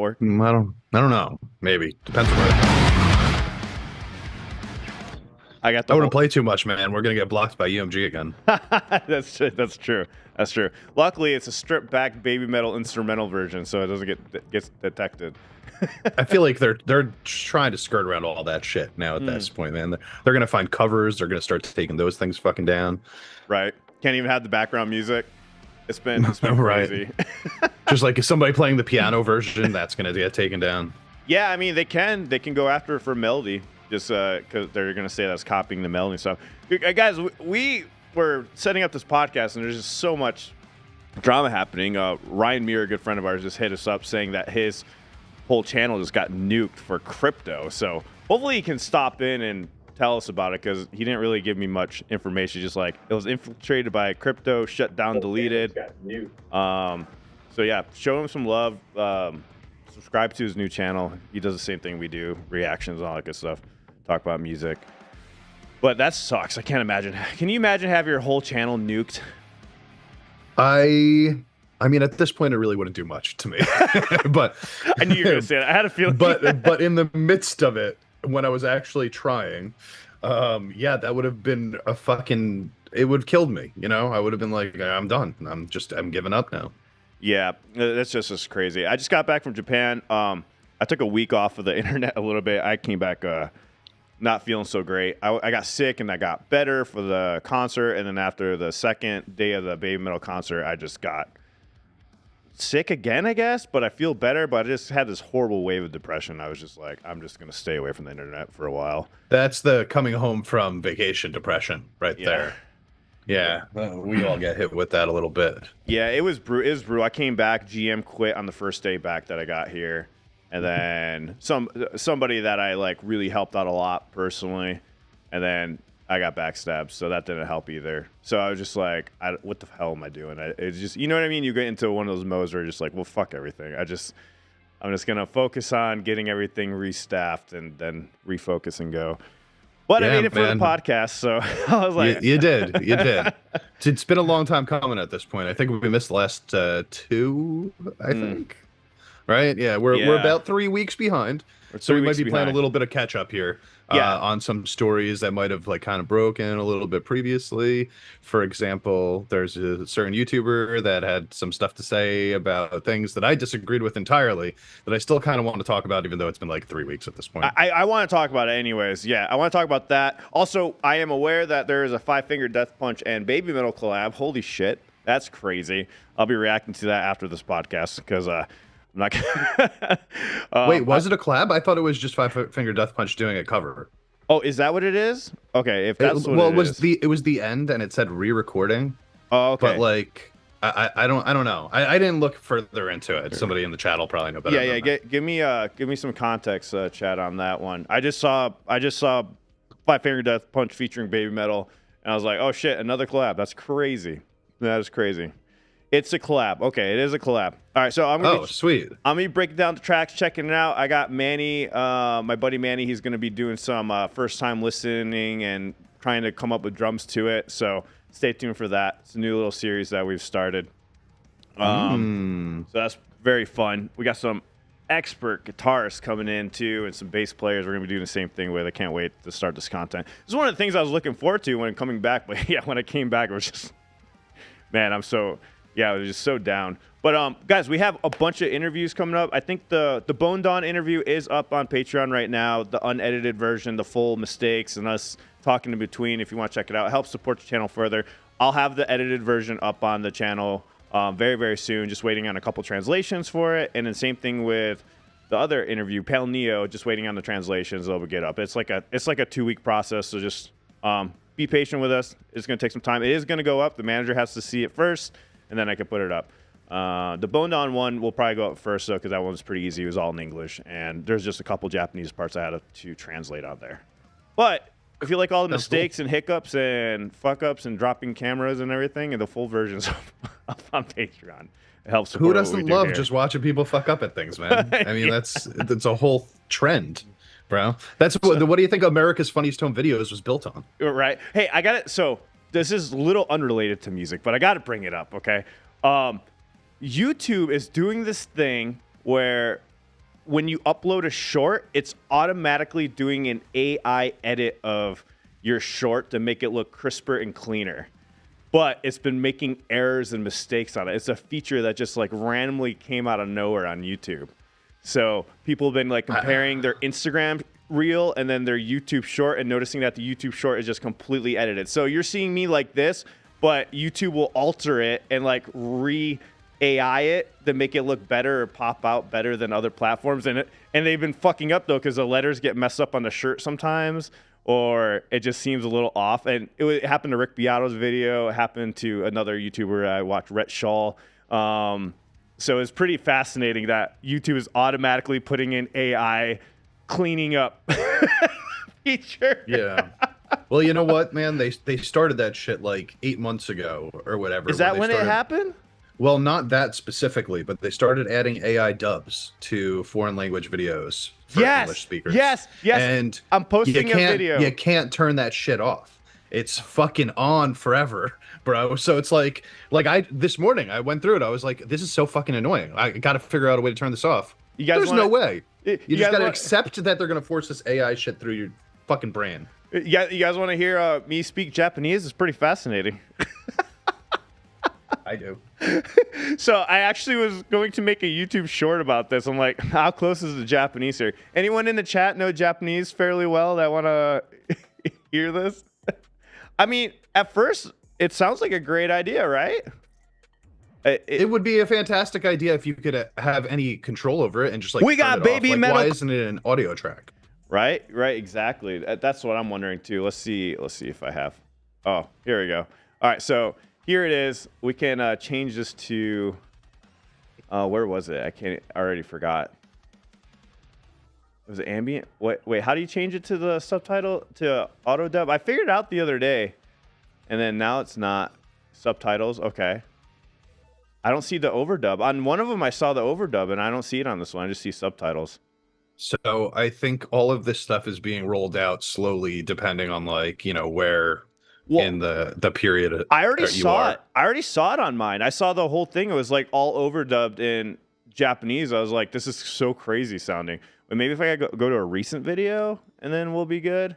that work? I don't know. Maybe depends on what. I got. I wouldn't play too much, man. We're gonna get blocked by UMG again. That's true. That's true. Luckily, it's a stripped back baby metal instrumental version, so it doesn't get detected. I feel like they're trying to skirt around all that shit now at this point, man. They're gonna find covers. They're gonna start taking those things fucking down. Right. Can't even have the background music. It's been crazy. Just like if somebody playing the piano version, that's gonna get taken down. Yeah, I mean they can go after it for melody, just because they're gonna say that's copying the melody and stuff. Guys, we were setting up this podcast and there's just so much drama happening. Ryan Mear, a good friend of ours, just hit us up saying that his whole channel just got nuked for crypto. So hopefully he can stop in and tell us about it, because he didn't really give me much information. Just like it was infiltrated by crypto, shut down, deleted. So yeah, show him some love. Subscribe to his new channel. He does the same thing we do, reactions and all that good stuff. Talk about music. But that sucks. I can't imagine. Can you imagine having your whole channel nuked? I mean, at this point, it really wouldn't do much to me. But I knew you were gonna say that. I had a feeling. But in the midst of it, when I was actually trying, yeah, that would have been a fucking. It would have killed me. You know, I would have been like, I'm done. I'm giving up now. Yeah, that's just crazy. I just got back from Japan. I took a week off of the internet a little bit. I came back not feeling so great. I got sick and I got better for the concert, and then after the second day of the baby metal concert, I just got sick again, I guess, but I feel better. But I just had this horrible wave of depression. I was just like, I'm just gonna stay away from the internet for a while. That's the coming home from vacation depression right there. Yeah, we all get hit with that a little bit. Yeah, it was brutal. I came back, GM quit on the first day back that I got here, and then somebody that I like really helped out a lot personally, and then I got backstabbed, so that didn't help either. So I was just like, what the hell am I doing? It's just, you know what I mean? You get into one of those modes where you're just like, well, fuck everything. I'm just gonna focus on getting everything restaffed and then refocus and go. But I made it for the podcast, so I was like, you did. It's been a long time coming at this point. I think we missed the last 2. I think. Right? Yeah, we're about 3 weeks behind. So we might be playing a little bit of catch up here on some stories that might have like kind of broken a little bit previously. For example, there's a certain YouTuber that had some stuff to say about things that I disagreed with entirely that I still kind of want to talk about, even though it's been like 3 weeks at this point. I want to talk about it anyways. Yeah, I want to talk about that. Also, I am aware that there is a Five Finger Death Punch and Baby Metal collab. Holy shit, that's crazy. I'll be reacting to that after this podcast because I'm not gonna wait, was it a collab? I thought it was just Five Finger Death Punch doing a cover. Oh, is that what it is? Okay, if that's what it is. It was the end and it said re-recording. Oh, okay. But like I don't know. I didn't look further into it. Somebody in the chat will probably know better. Yeah. Give me some context, chat, on that one. I just saw Five Finger Death Punch featuring Baby Metal, and I was like, oh shit, another collab. That's crazy. That is crazy. It's a collab. Okay, it is a collab. All right, so I'm gonna sweet. I'm gonna be breaking down the tracks, checking it out. I got Manny, my buddy Manny. He's gonna be doing some first time listening and trying to come up with drums to it. So stay tuned for that. It's a new little series that we've started. So that's very fun. We got some expert guitarists coming in too, and some bass players we're gonna be doing the same thing with. I can't wait to start this content. This is one of the things I was looking forward to when coming back. But yeah, when I came back, it was just, man, I was just so down. But guys, we have a bunch of interviews coming up. I think the Bone Dawn interview is up on Patreon right now, the unedited version, the full mistakes and us talking in between. If you want to check it out, it helps support the channel further. I'll have the edited version up on the channel very, very soon. Just waiting on a couple translations for it. And then same thing with the other interview, Pale Neo, just waiting on the translations. They'll get up. It's like a 2-week process. So just be patient with us. It's going to take some time. It is going to go up. The manager has to see it first, and then I can put it up. The Bone Dawn one will probably go up first, though, because that one's pretty easy. It was all in English, and there's just a couple Japanese parts I had to translate out there. But if you like all the mistakes and hiccups and fuck-ups and dropping cameras and everything, and the full version's up on Patreon, it helps support. Who doesn't love just watching people fuck up at things, man? I mean, that's a whole trend, bro. That's what do you think America's Funniest Home Videos was built on? Right. Hey, I got it. So this is a little unrelated to music, but I got to bring it up, okay? YouTube is doing this thing where when you upload a short, it's automatically doing an AI edit of your short to make it look crisper and cleaner. But it's been making errors and mistakes on it. It's a feature that just like randomly came out of nowhere on YouTube. So people have been like comparing their Instagram reel and then their YouTube short and noticing that the YouTube short is just completely edited. So you're seeing me like this, but YouTube will alter it and like AI it to make it look better or pop out better than other platforms. And they've been fucking up though, because the letters get messed up on the shirt sometimes, or it just seems a little off. And it happened to Rick Beato's video. It happened to another YouTuber I watched, Rhett Shaw. So it's pretty fascinating that YouTube is automatically putting in AI cleaning up feature. Yeah. Well, you know what, man? They started that shit like 8 months ago or whatever. Is that when it happened? Well, not that specifically, but they started adding AI dubs to foreign language videos for English speakers. Yes. And I'm posting a video. You can't turn that shit off. It's fucking on forever, bro. So it's like this morning I went through it. I was like, this is so fucking annoying. I got to figure out a way to turn this off. There's no way. You just got to accept that they're going to force this AI shit through your fucking brain. Yeah, you guys want to hear me speak Japanese? It's pretty fascinating. I do. So I actually was going to make a YouTube short about this. I'm like, how close is the Japanese here? Anyone in the chat know Japanese fairly well that want to hear this? I mean, at first, it sounds like a great idea, right? It would be a fantastic idea if you could have any control over it and just like we got baby metal. Why isn't it an audio track? Right, exactly. That's what I'm wondering too. Let's see if I have. Oh, here we go. All right, so here it is. We can change this to. Where was it? I already forgot. Was it ambient? Wait. How do you change it to the subtitle to auto dub? I figured it out the other day, and then now it's not subtitles. Okay. I don't see the overdub. On one of them, I saw the overdub, and I don't see it on this one. I just see subtitles. So I think all of this stuff is being rolled out slowly, depending on like where in the period. I already saw it. I already saw it on mine. I saw the whole thing. It was like all overdubbed in Japanese. I was like, this is so crazy sounding. But maybe if I go to a recent video, and then we'll be good.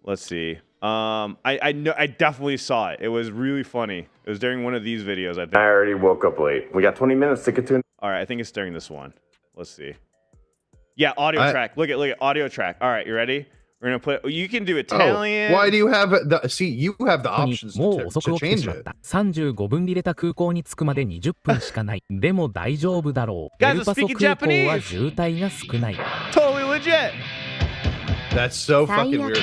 Let's see. I know I definitely saw it. It was really funny. It was during one of these videos, I think. I already woke up late. We got 20 minutes to get to. All right, I think it's during this one. Let's see. Yeah, audio track. Look at audio track. All right, you ready? We're gonna play. You can do Italian. Why do you have the? See, you have the options to change it. 35分入れた空港に着くまで20分しかない。でも大丈夫だろう。 Guys, エルパソ speaking 空港 Japanese. は渋滞が少ない。 Totally legit. That's so fucking weird, bro.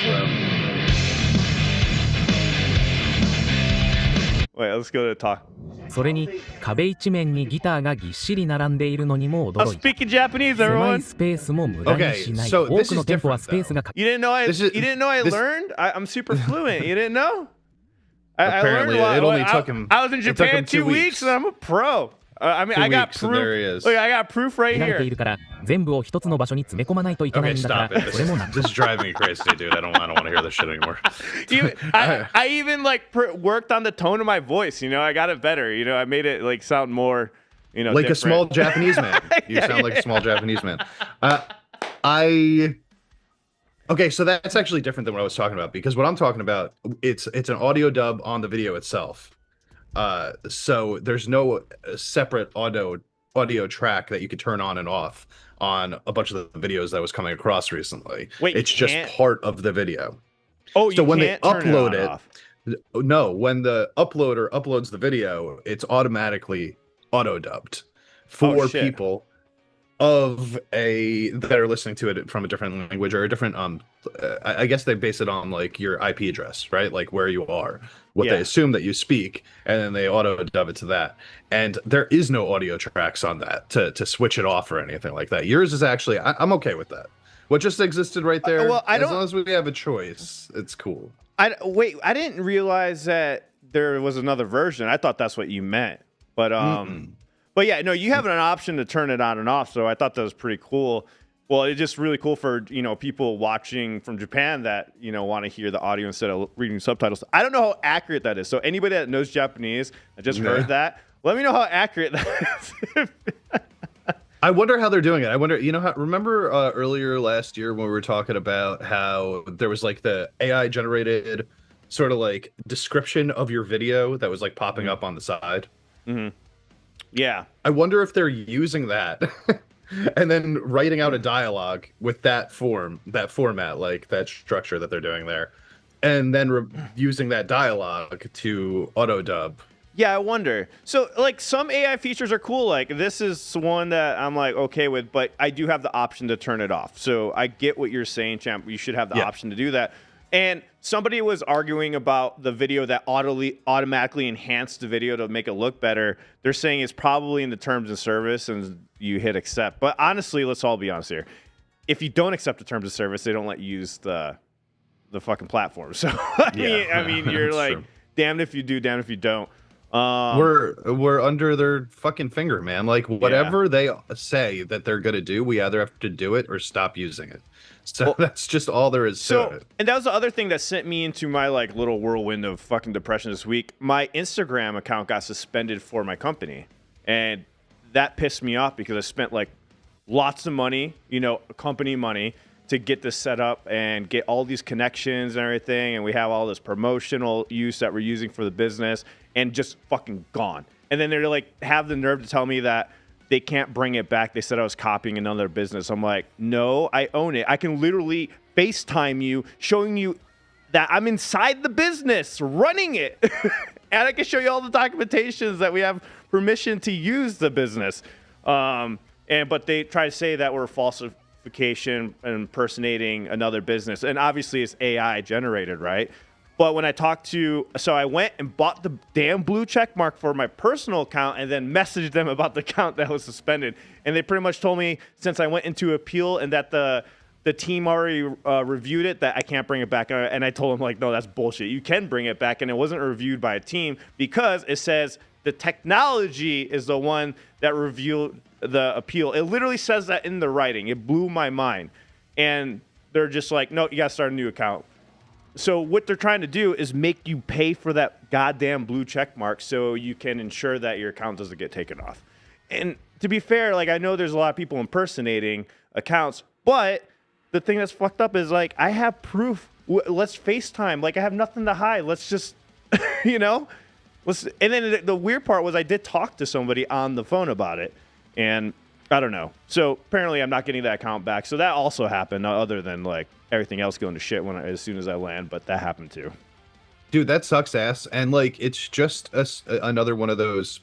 Wait, let's go to talk. それに壁一面にギターがぎっしり並んでいるのにも I'm 驚いた。 speaking Japanese, 狭 everyone. いスペースも無駄にしない。 Okay, so 多 this くの is 店舗は different, スペースが You didn't know I this- learned? I'm super fluent. You didn't know? I Apparently, learned it only took him. I was in it took Japan him 2 weeks and I'm a pro. I mean, 2 I got weeks, and proof. there he is. Look, I got proof right 慣れてい here. るから全部を一つの場所に詰め込まないといけない Okay, んだか stop ら it. それもなんだ。 This is driving me crazy, dude. I don't want to hear this shit anymore. I even like worked on the tone of my voice. I got it better. I made it like sound more, Like different. a small Japanese man. You sound like a small Japanese man. Okay, so that's actually different than what I was talking about, because what I'm talking about, it's an audio dub on the video itself. So there's no separate audio track that you could turn on and off on a bunch of the videos that was coming across recently. Wait, it's just part of the video. Oh, so you when can't they turn upload it, it, on off. no, when the uploader uploads the video, it's automatically auto dubbed for shit. people that are listening to it from a different language or a different I guess they base it on like your IP address, right? Like where you are, what they assume that you speak, and then they auto dub it to that. And there is no audio tracks on that to switch it off or anything like that. Yours is actually I'm okay with that. What just existed right there, as long as we have a choice, it's cool. I didn't realize that there was another version. I thought that's what you meant. But But yeah, no, you have an option to turn it on and off, so I thought that was pretty cool. Well, it's just really cool for, people watching from Japan that, want to hear the audio instead of reading subtitles. I don't know how accurate that is. So anybody that knows Japanese, that just heard that, let me know how accurate that is. I wonder how they're doing it. I wonder, remember earlier last year when we were talking about how there was like the AI generated sort of like description of your video that was like popping up on the side? Mm-hmm. Yeah. I wonder if they're using that and then writing out a dialogue with that format, like that structure that they're doing there, and then using that dialogue to auto dub. Yeah, I wonder. So, like, some AI features are cool. Like, this is one that I'm, like, okay with, but I do have the option to turn it off. So, I get what you're saying, champ. You should have the option to do that. And somebody was arguing about the video that automatically enhanced the video to make it look better. They're saying it's probably in the terms of service, and you hit accept. But honestly, let's all be honest here. If you don't accept the terms of service, they don't let you use the fucking platform. So, I mean, you're like, true. Damned if you do, damned if you don't. We're under their fucking finger, man. Like whatever they say that they're gonna do, we either have to do it or stop using it. So that's just all there is to it. And that was the other thing that sent me into my like little whirlwind of fucking depression this week. My Instagram account got suspended for my company, and that pissed me off because I spent like lots of money, company money, to get this set up and get all these connections and everything, and we have all this promotional use that we're using for the business, and just fucking gone. And then they're like, have the nerve to tell me that they can't bring it back. They said I was copying another business. I'm like, no, I own it. I can literally FaceTime you, showing you that I'm inside the business, running it. And I can show you all the documentations that we have permission to use the business. But they try to say that we're falsification and impersonating another business. And obviously it's AI generated, right? But when I I went and bought the damn blue check mark for my personal account and then messaged them about the account that was suspended. And they pretty much told me, since I went into appeal and that the team already reviewed it, that I can't bring it back. And I told them, like, no, that's bullshit. You can bring it back. And it wasn't reviewed by a team because it says the technology is the one that reviewed the appeal. It literally says that in the writing. It blew my mind. And they're just like, no, you got to start a new account. So what they're trying to do is make you pay for that goddamn blue check mark so you can ensure that your account doesn't get taken off. And to be fair, like, I know there's a lot of people impersonating accounts, but the thing that's fucked up is, like, I have proof. Let's FaceTime. Like, I have nothing to hide. Let's just, And then the weird part was I did talk to somebody on the phone about it, and I don't know. So apparently I'm not getting that account back. So that also happened, other than, like, everything else going to shit as soon as I land, but that happened too. Dude, that sucks ass. And like, it's just another one of those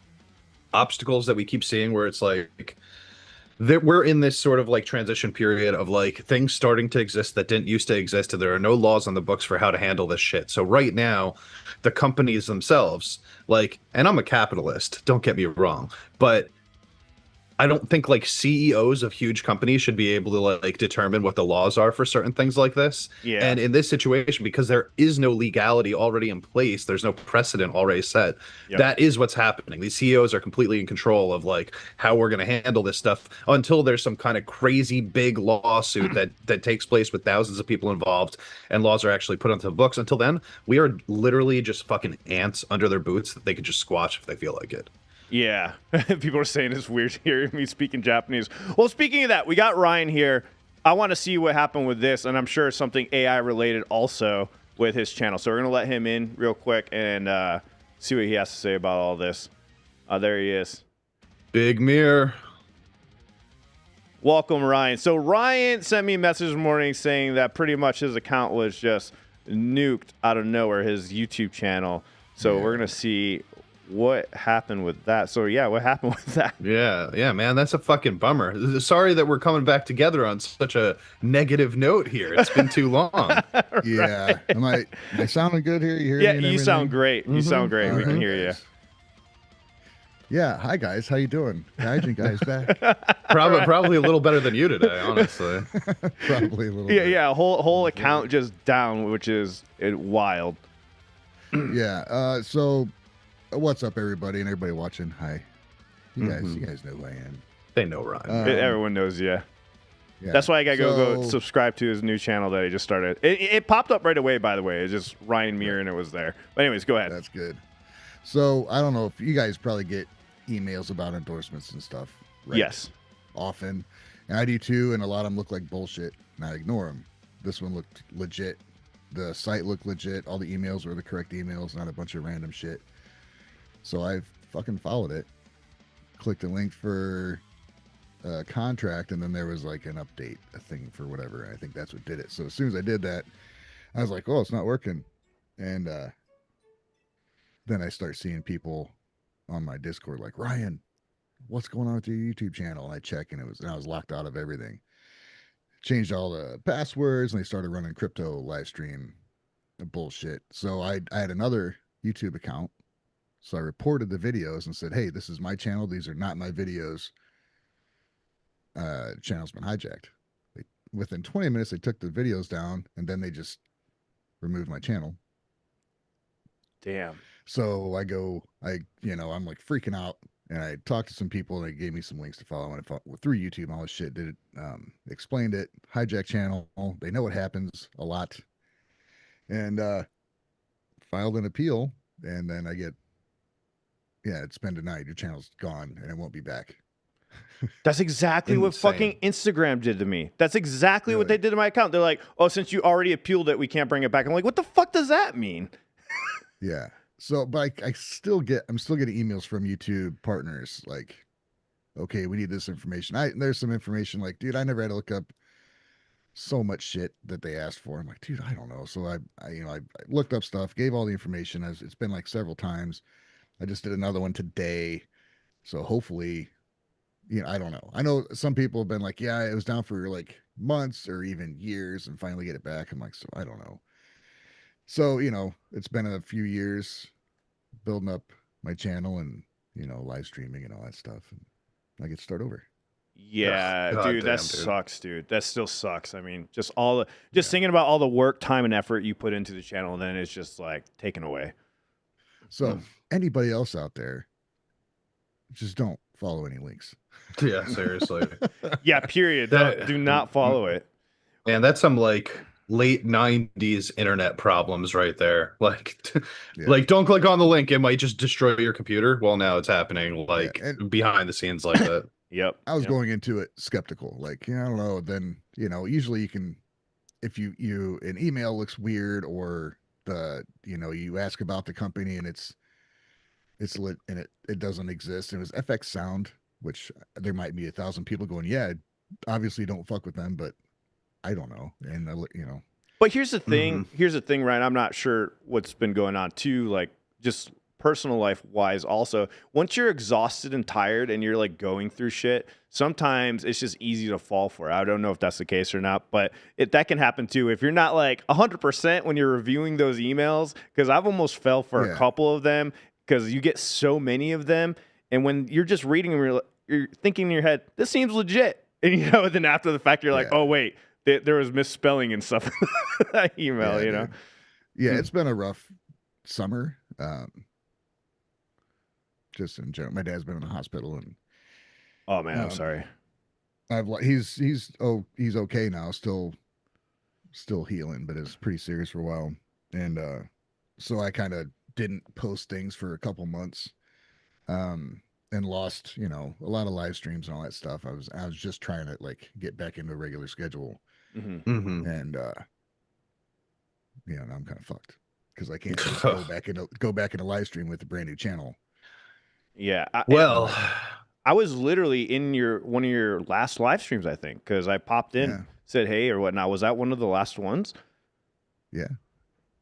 obstacles that we keep seeing where it's like we're in this sort of like transition period of like things starting to exist that didn't used to exist, and there are no laws on the books for how to handle this shit. So right now, the companies themselves, like, and I'm a capitalist, don't get me wrong, but I don't think like CEOs of huge companies should be able to like determine what the laws are for certain things like this. Yeah. And in this situation, because there is no legality already in place, there's no precedent already set. Yep. That is what's happening. These CEOs are completely in control of like how we're going to handle this stuff until there's some kind of crazy big lawsuit that takes place with thousands of people involved and laws are actually put onto the books. Until then, we are literally just fucking ants under their boots that they could just squash if they feel like it. Yeah, people are saying it's weird hearing me speaking Japanese. Well, speaking of that, we got Ryan here. I want to see what happened with this, and I'm sure it's something AI related also with his channel. So we're going to let him in real quick and see what he has to say about all this. There he is. Big Mear. Welcome, Ryan. So Ryan sent me a message this morning saying that pretty much his account was just nuked out of nowhere, his YouTube channel. So we're going to see what happened with that. So yeah, what happened with that? Yeah, man, that's a fucking bummer. Sorry that we're coming back together on such a negative note here. It's been too long. Right. Yeah, am I sounding good here? You hear me? You sound great. You sound great. We can hear you. Yeah, hi guys, how you doing? Gaijin guy's back. Probably a little better than you today, honestly. Probably a little. Yeah. Whole account just down, which is wild. Yeah. So. What's up, everybody, and everybody watching? Hi, you guys know who I am. They know Ryan. Everyone knows, yeah. That's why I gotta go subscribe to his new channel that he just started. It popped up right away, by the way. It's just Ryan Mear, and it was there. But anyways, go ahead. That's good. So I don't know if you guys probably get emails about endorsements and stuff. Right? Yes. often, and I do too. And a lot of them look like bullshit, and I ignore them. This one looked legit. The site looked legit. All the emails were the correct emails, not a bunch of random shit. So I fucking followed it. Clicked a link for a contract, and then there was like an update, a thing for whatever. And I think that's what did it. So as soon as I did that, I was like, oh, it's not working. And then I start seeing people on my Discord like, Ryan, what's going on with your YouTube channel? And I check, and I was locked out of everything. Changed all the passwords, and they started running crypto live stream bullshit. So I had another YouTube account. So I reported the videos and said, hey, this is my channel. These are not my videos. Channel's been hijacked. Within 20 minutes, they took the videos down, and then they just removed my channel. Damn. So I'm like freaking out, and I talked to some people, and they gave me some links to follow, and I followed through YouTube and all this shit. Did it, explained it, hijack channel. They know what happens a lot, and filed an appeal, and then I get, it's been denied. Your channel's gone, and it won't be back. That's exactly what fucking Instagram did to me. That's exactly what they did to my account. They're like, oh, since you already appealed it, we can't bring it back. I'm like, what the fuck does that mean? Yeah. So, but I'm still getting emails from YouTube partners like, okay, we need this information. There's some information like, dude, I never had to look up so much shit that they asked for. I'm like, dude, I don't know. So I looked up stuff, gave all the information. It's been like several times. I just did another one today. So hopefully, I don't know. I know some people have been like, yeah, it was down for like months or even years and finally get it back. I'm like, so I don't know. So, it's been a few years building up my channel and, live streaming and all that stuff. And I get to start over. Yeah, dude, that sucks, dude. That still sucks. I mean, just thinking about all the work, time, and effort you put into the channel, and then it's just like taken away. So anybody else out there, just don't follow any links. Yeah, seriously. Yeah, period. Do not follow it. Man, that's some like late 90s internet problems right there. Like, like don't click on the link. It might just destroy your computer. Well, now it's happening like behind the scenes like that. Yep. I was going into it skeptical. Like, I don't know. Then, usually you can, if you an email looks weird or you ask about the company and it's lit and it doesn't exist. It was FX Sound, which there might be 1,000 people going, yeah, obviously don't fuck with them, but I don't know. And but here's the thing. Here's the thing, Ryan. I'm not sure what's been going on too. Like just personal life wise also, once you're exhausted and tired and you're like going through shit, sometimes it's just easy to fall for it. I don't know if that's the case or not, but that can happen too. If you're not like 100% when you're reviewing those emails, because I've almost fell for a couple of them because you get so many of them. And when you're just reading them, you're thinking in your head, this seems legit. And then after the fact, you're like, oh wait, there was misspelling and stuff in that email, Dude. Yeah, it's been a rough summer. Just in general, my dad's been in the hospital, and oh man, I'm sorry. He's okay now, still healing, but it's pretty serious for a while. And so I kind of didn't post things for a couple months, and lost a lot of live streams and all that stuff. I was just trying to like get back into a regular schedule, and now I'm kind of fucked because I can't just go back into live stream with a brand new channel. Yeah. I was literally in one of your last live streams, I think, because I popped in, said hey or whatnot. Was that one of the last ones? Yeah.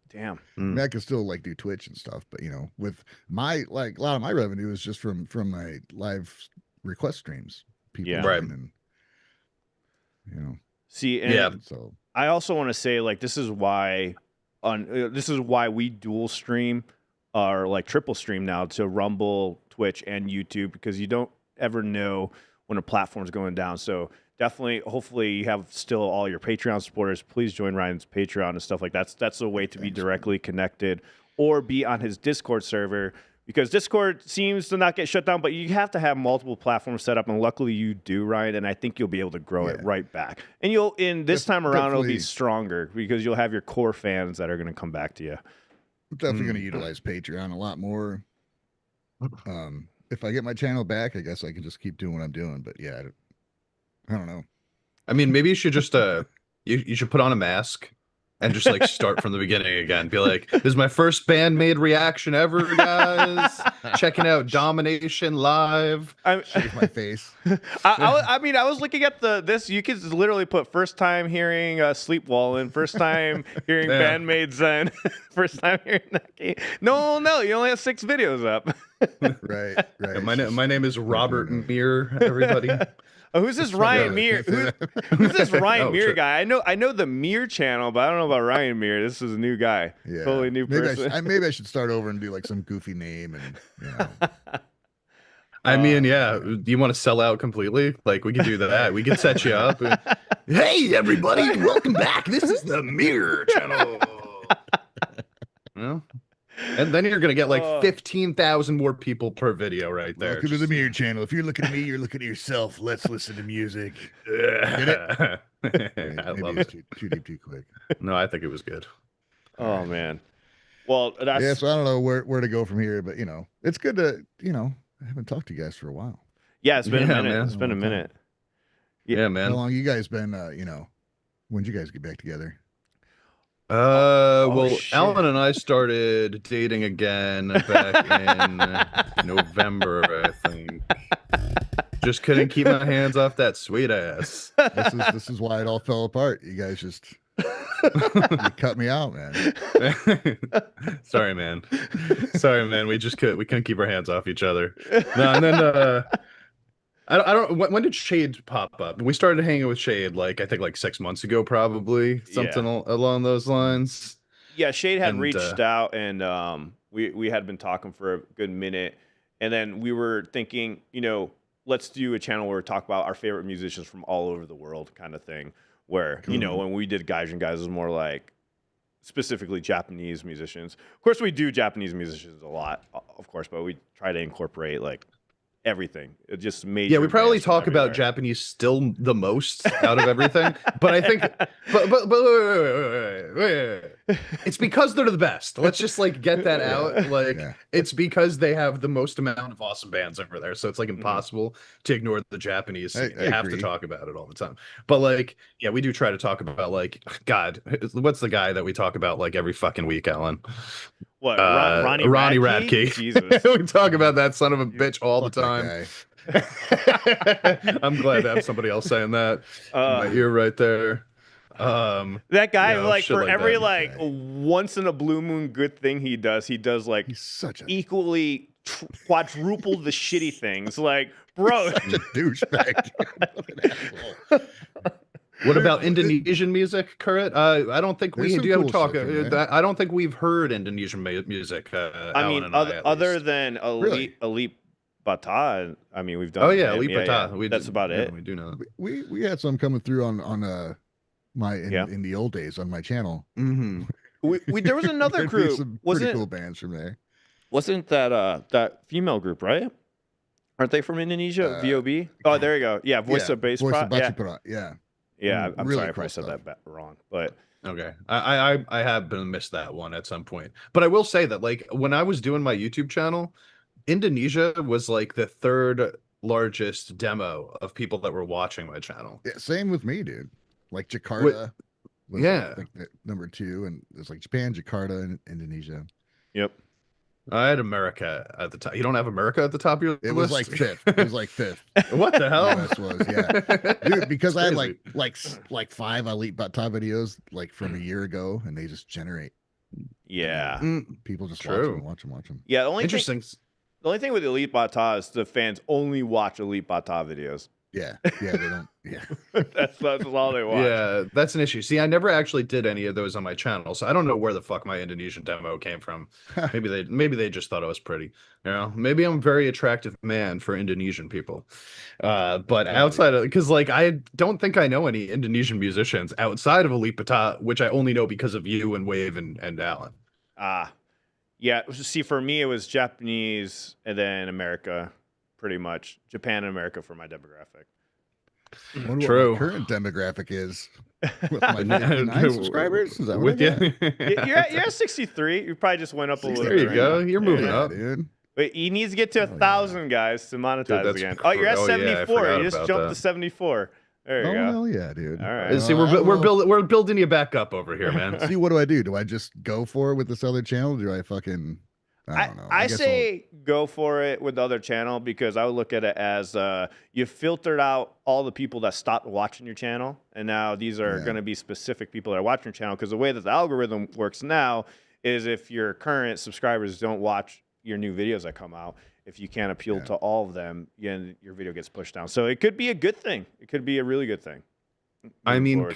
Damn. I mean, I can still like do Twitch and stuff, but with my like a lot of my revenue is just from my live request streams. People and see, and so I also want to say like this is why we dual stream or like triple stream now to Rumble, Twitch, and YouTube, because you don't ever know when a platform's going down. So definitely, hopefully you have still all your Patreon supporters. Please join Ryan's Patreon and stuff like that. That's a way to be directly connected, or be on his Discord server, because Discord seems to not get shut down, but you have to have multiple platforms set up, and luckily you do, Ryan, and I think you'll be able to grow it right back. And this time around it'll be stronger because you'll have your core fans that are going to come back to you. I'm definitely going to utilize Patreon a lot more. If I get my channel back, I guess I can just keep doing what I'm doing. But yeah, I don't know. I mean, maybe you should just you should put on a mask and just like start from the beginning again. Be like, this is my first Band-Maid reaction ever, guys. Checking out Domination live. Shave my face. I mean, I was looking at this. You could literally put first time hearing Sleepwalling, first time hearing Band-Maid Zen, first time hearing that game. No, you only have 6 videos up. Right. My name is Robert Mear, everybody. Oh, who's this Ryan Mear? Who's this Ryan Mear guy? I know the Mear channel, but I don't know about Ryan Mear. This is a new guy. Yeah. Totally new person. Maybe I should start over and do like some goofy name and I mean, yeah. Do you want to sell out completely? Like, we could do that. We could set you up. Hey, everybody, welcome back. This is the Mear channel. Well, and then you're gonna get like 15,000 more people per video right there. Welcome to the Mear channel. If you're looking at me, you're looking at yourself. Let's listen to music. Get it? I love it. Too deep, too quick. No, I think it was good. Oh man. Well, that's so I don't know where to go from here, but it's good to I haven't talked to you guys for a while. Yeah, it's been a minute. Man. It's been a minute. Yeah, man. How long you guys been? When'd you guys get back together? Well, shit. Alan and I started dating again back in November, I think. Just couldn't keep my hands off that sweet ass. This is why it all fell apart. You guys just you cut me out, man. Sorry, man. We couldn't keep our hands off each other. No, and then I don't. When did Shade pop up? We started hanging with Shade I think 6 months ago, probably something along those lines. Yeah, Shade had reached out, and we had been talking for a good minute, and then we were thinking, let's do a channel where we talk about our favorite musicians from all over the world, kind of thing. Where when we did Guys, it was more like specifically Japanese musicians. Of course, we do Japanese musicians a lot, of course, but we try to incorporate everything. It just made we probably talk about Japanese still the most out of everything. But I think but wait. It's because they're the best. Let's just get that out. It's because they have the most amount of awesome bands over there. So it's impossible to ignore the Japanese scene. You have to talk about it all the time. But we do try to talk about God, what's the guy that we talk about every fucking week, Alan? What, Ronnie Radke? Jesus. We talk about that son of a bitch all the time. I'm glad to have somebody else saying that in my ear right there. That guy, for every once in a blue moon good thing he does he's such a equally quadruple the shitty things. Bro, such a douchebag. What an asshole. What about Indonesian music, Kurt? I don't think we do have talk. I don't think we've heard Indonesian music. I mean, other than Elite Bata, I mean, we've done. Oh yeah, Elite Bata. Yeah. That's about it. We do know. We had some coming through on my in the old days on my channel. Mm-hmm. There was another group. Some pretty cool bands from there. Wasn't that female group, right? Aren't they from Indonesia? VOB. Oh, there you go. Yeah, Voice of Bass. Yeah. Yeah, I'm really sorry if cool I said stuff. that wrong, but okay, I have been missed that one at some point. But I will say that when I was doing my YouTube channel, Indonesia was the third largest demo of people that were watching my channel. Yeah, same with me, dude. Jakarta was I think number 2, and it's Japan, Jakarta, and Indonesia. Yep. I had America at the top. You don't have America at the top of your list? list? Was 5th. It was 5th. What the hell? US was, yeah. Dude, because I had like 5 Elite Bata videos from a year ago, and they just generate. Yeah. People just watch them. Yeah, the only interesting. The only thing with Elite Bata is the fans only watch Elite Bata videos. Yeah, they don't. Yeah, that's all they watch. Yeah, that's an issue. See, I never actually did any of those on my channel, so I don't know where the fuck my Indonesian demo came from. Maybe they just thought I was pretty. Maybe I'm a very attractive man for Indonesian people. But outside of, because I don't think I know any Indonesian musicians outside of Elite Bata, which I only know because of you and Wave and Alan. Yeah. See, for me, it was Japanese and then America. Pretty much Japan and America for my demographic. I wonder what my current demographic is. With my 59 subscribers? Is that what you're at 63. You probably just went up a little bit. There you go. You're moving up, dude. Wait, he needs to get to 1,000 guys to monetize again. Oh, you're at 74. You just jumped to 74. There you Oh go. hell yeah, dude! All right. See, we're building you back up over here, man. See, what do I do? Do I just go for it with this other channel? Do I fucking? I don't know. I guess say go for it with the other channel because I would look at it as you filtered out all the people that stopped watching your channel, and now these are going to be specific people that are watching your channel because the way that the algorithm works now is if your current subscribers don't watch your new videos that come out, if you can't appeal to all of them, your video gets pushed down. So it could be a good thing. It could be a really good thing. I mean,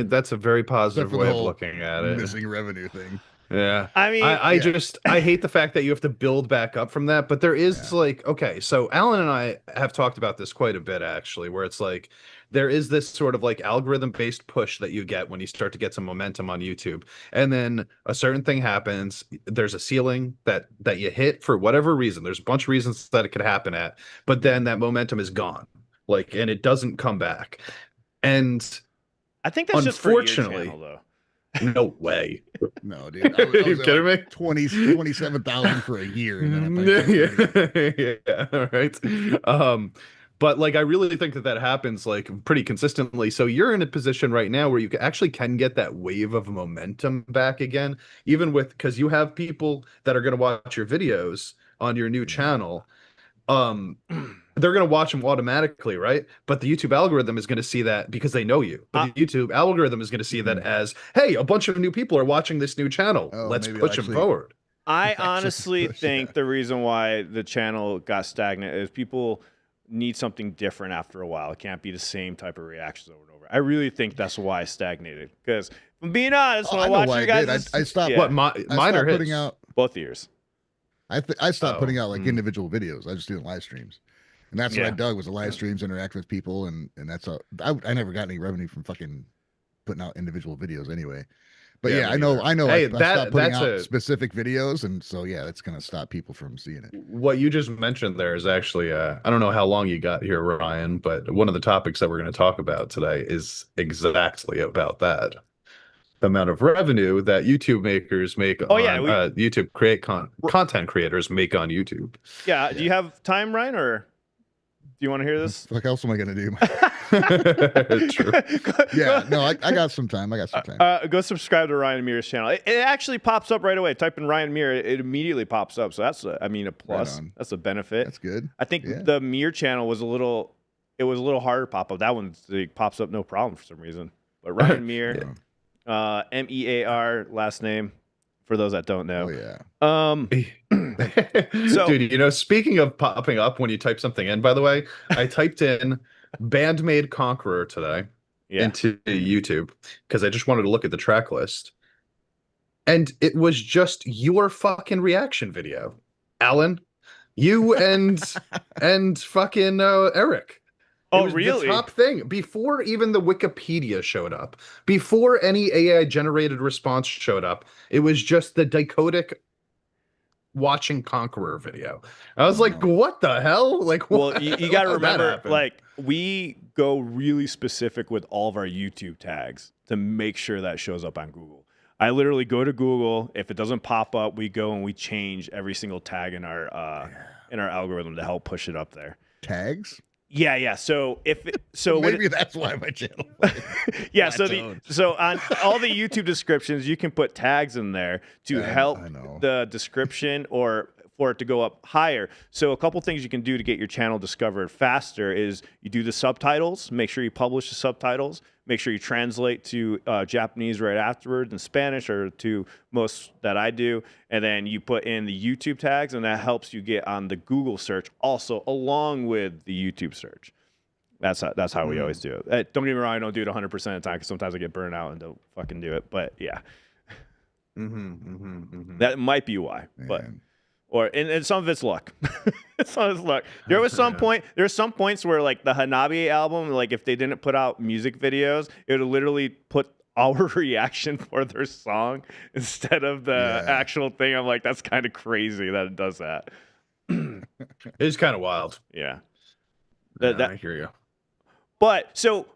that's a very positive way of looking at it. Missing revenue thing. Yeah. I mean, I hate the fact that you have to build back up from that, but there is okay, so Alan and I have talked about this quite a bit actually, where it's like there is this sort of like algorithm based push that you get when you start to get some momentum on YouTube. And then a certain thing happens, there's a ceiling that you hit for whatever reason. There's a bunch of reasons that it could happen at, but then that momentum is gone. And it doesn't come back. And I think that's just for your channel, though. No way. No, dude. Are you kidding me? 27,000 for a year. And then yeah. All right. But I really think that happens pretty consistently. So you're in a position right now where you actually can get that wave of momentum back again, even because you have people that are going to watch your videos on your new channel. They're going to watch them automatically, right? But the YouTube algorithm is going to see that because they know you. But the YouTube algorithm is going to see that as, hey, a bunch of new people are watching this new channel. Let's push them forward. I honestly think the reason why the channel got stagnant is people need something different after a while. It can't be the same type of reactions over and over. I really think that's why it stagnated. Because if I'm being honest, when I watch you guys, I stopped. Yeah. What mine are putting out both ears. I stopped putting out individual videos. I just doing live streams. And that's what I dug was the live streams, interact with people, and that's all. I never got any revenue from fucking putting out individual videdos anyway. But I know. Hey, I stopped putting out specific videos, and so that's gonna stop people from seeing it. What you just mentioned there is actually, I don't know how long you got here, Ryan, but one of the topics that we're going to talk about today is exactly about that. The amount of revenue that YouTube makers make YouTube content creators make on YouTube. Yeah. Do you have time, Ryan, or do you want to hear this? What else am I gonna do? True. No, I got some time. Go subscribe to Ryan Mear's channel. It actually pops up right away. Type in Ryan Mear, it immediately pops up. So that's a plus. Right, that's a benefit. That's good. I think the Mear channel was a little harder to pop up. That one pops up no problem for some reason. But Ryan Mear, MEAR last name. For those that don't know. Oh yeah. So, dude, speaking of popping up when you type something in, by the way, I typed in Band-Maid Conqueror today into YouTube because I just wanted to look at the track list. And it was just your fucking reaction video. Alan, you and fucking Eric. Oh, really? The top thing before even the Wikipedia showed up, before any AI generated response showed up, it was just the Dicodec watching Conqueror video. I was like, what the hell? Well, you got to remember, we go really specific with all of our YouTube tags to make sure that shows up on Google. I literally go to Google. If it doesn't pop up, we go and we change every single tag in our algorithm to help push it up there. Tags? Yeah. So maybe that's why my channel. So on all the YouTube descriptions, you can put tags in there to help the description or for it to go up higher. So a couple things you can do to get your channel discovered faster is you do the subtitles. Make sure you publish the subtitles. Make sure you translate to Japanese right afterwards and Spanish or to most that I do. And then you put in the YouTube tags, and that helps you get on the Google search also along with the YouTube search. That's how we always do it. Don't get me wrong, I don't do it 100% of the time because sometimes I get burnt out and don't fucking do it. But yeah, that might be why. Man. And some of it's luck. Some of it's luck. There was some points where the Hanabi album, if they didn't put out music videos, it would literally put our reaction for their song instead of the actual thing. I'm like, that's kind of crazy that it does that. It's kind of wild. Yeah. I hear you. But so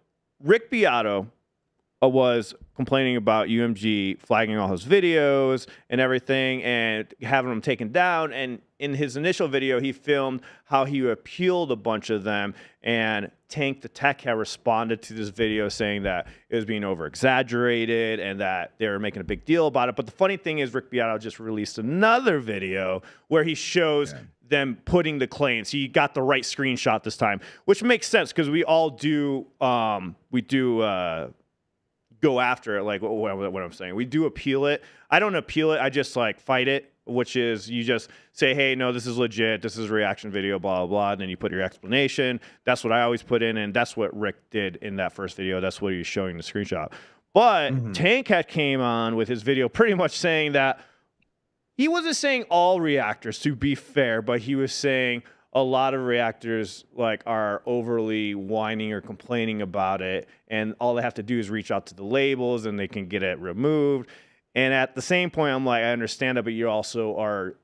Rick Beato was complaining about UMG flagging all his videos and everything and having them taken down. And in his initial video, he filmed how he appealed a bunch of them, and Tank the Tech had responded to this video saying that it was being over-exaggerated and that they were making a big deal about it. But the funny thing is Rick Beato just released another video where he shows them putting the claims. He got the right screenshot this time, which makes sense because we all do, go after it, like what I'm saying. We do appeal it. I don't appeal it. I just like fight it, which is you just say, hey, no, this is legit. This is a reaction video, blah, blah, blah. And then you put your explanation. That's what I always put in. And that's what Rick did in that first video. That's what he was showing the screenshot. But Tank had came on with his video pretty much saying that he wasn't saying all reactors, to be fair, but he was saying a lot of reactors like are overly whining or complaining about it, and all they have to do is reach out to the labels and they can get it removed. And at the same point, I'm like, I understand that, but you also are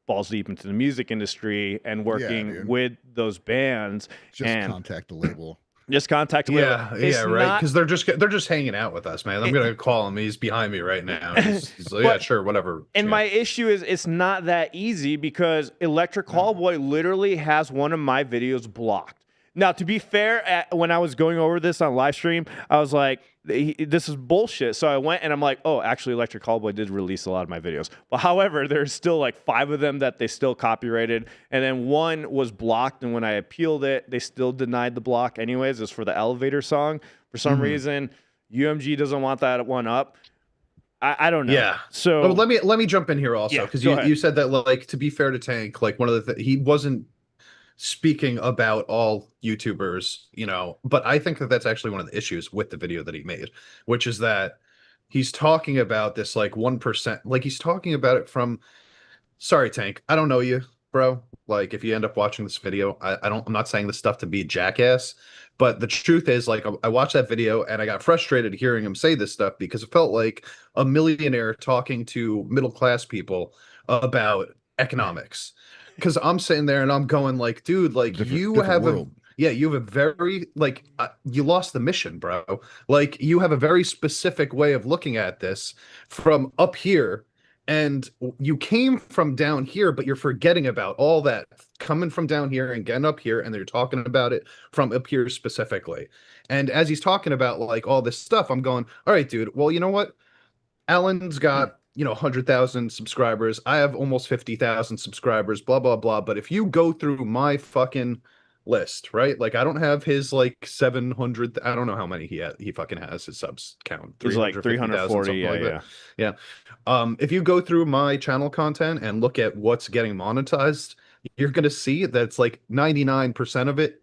balls deep into the music industry and working with those bands. Just contact the label. Just contact the label. Yeah, right. Because they're just hanging out with us, man. I'm gonna call him. He's behind me right now. He's like, yeah, sure, whatever. And my issue is it's not that easy because Electric Callboy literally has one of my videos blocked. Now, to be fair, when I was going over this on live stream, I was like, this is bullshit. So I went and I'm like, oh, actually, Electric Callboy did release a lot of my videos. But however, there's still like 5 of them that they still copyrighted. And then one was blocked. And when I appealed it, they still denied the block anyways. It's for the Elevator song. For some reason, UMG doesn't want that one up. I don't know. Yeah. So let me jump in here also, because you said that, like, to be fair to Tank, like one of the he wasn't speaking about all YouTubers, you know, but I think that that's actually one of the issues with the video that he made, which is that he's talking about this like 1%, like he's talking about it from, sorry, Tank, I don't know you, bro. Like if you end up watching this video, I'm not saying this stuff to be a jackass, but the truth is, like, I watched that video and I got frustrated hearing him say this stuff because it felt like a millionaire talking to middle-class people about economics. Because I'm sitting there and I'm going like, dude, like you have a very, like, you lost the mission, bro. Like you have a very specific way of looking at this from up here, and you came from down here, but you're forgetting about all that coming from down here and getting up here, and they're talking about it from up here specifically. And as he's talking about like all this stuff, I'm going, all right, dude, well, you know what? Alan's got 100,000 subscribers. I have almost 50,000 subscribers, blah, blah, blah. But if you go through my fucking list, right? Like I don't have his like 700. I don't know how many he fucking has his subs count. It's like 340. Yeah. If you go through my channel content and look at what's getting monetized, you're going to see that it's like 99% of it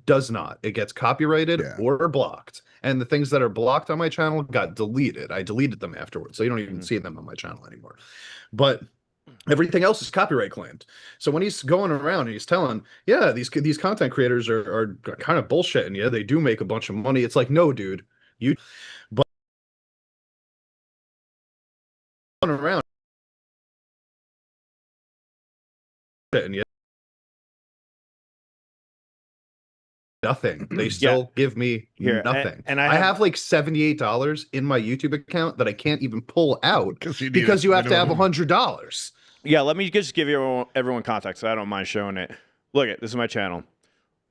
does not. It gets copyrighted or blocked. And the things that are blocked on my channel got deleted. I deleted them afterwards, so you don't even see them on my channel anymore. But everything else is copyright claimed. So when he's going around and he's telling, yeah, these content creators are kind of bullshitting you, they do make a bunch of money. It's like, no, dude, you but going around and nothing. They still give me nothing. And I have like $78 in my YouTube account that I can't even pull out because you have to have $100. Yeah, let me just give everyone context. So I don't mind showing it. Look, this is my channel.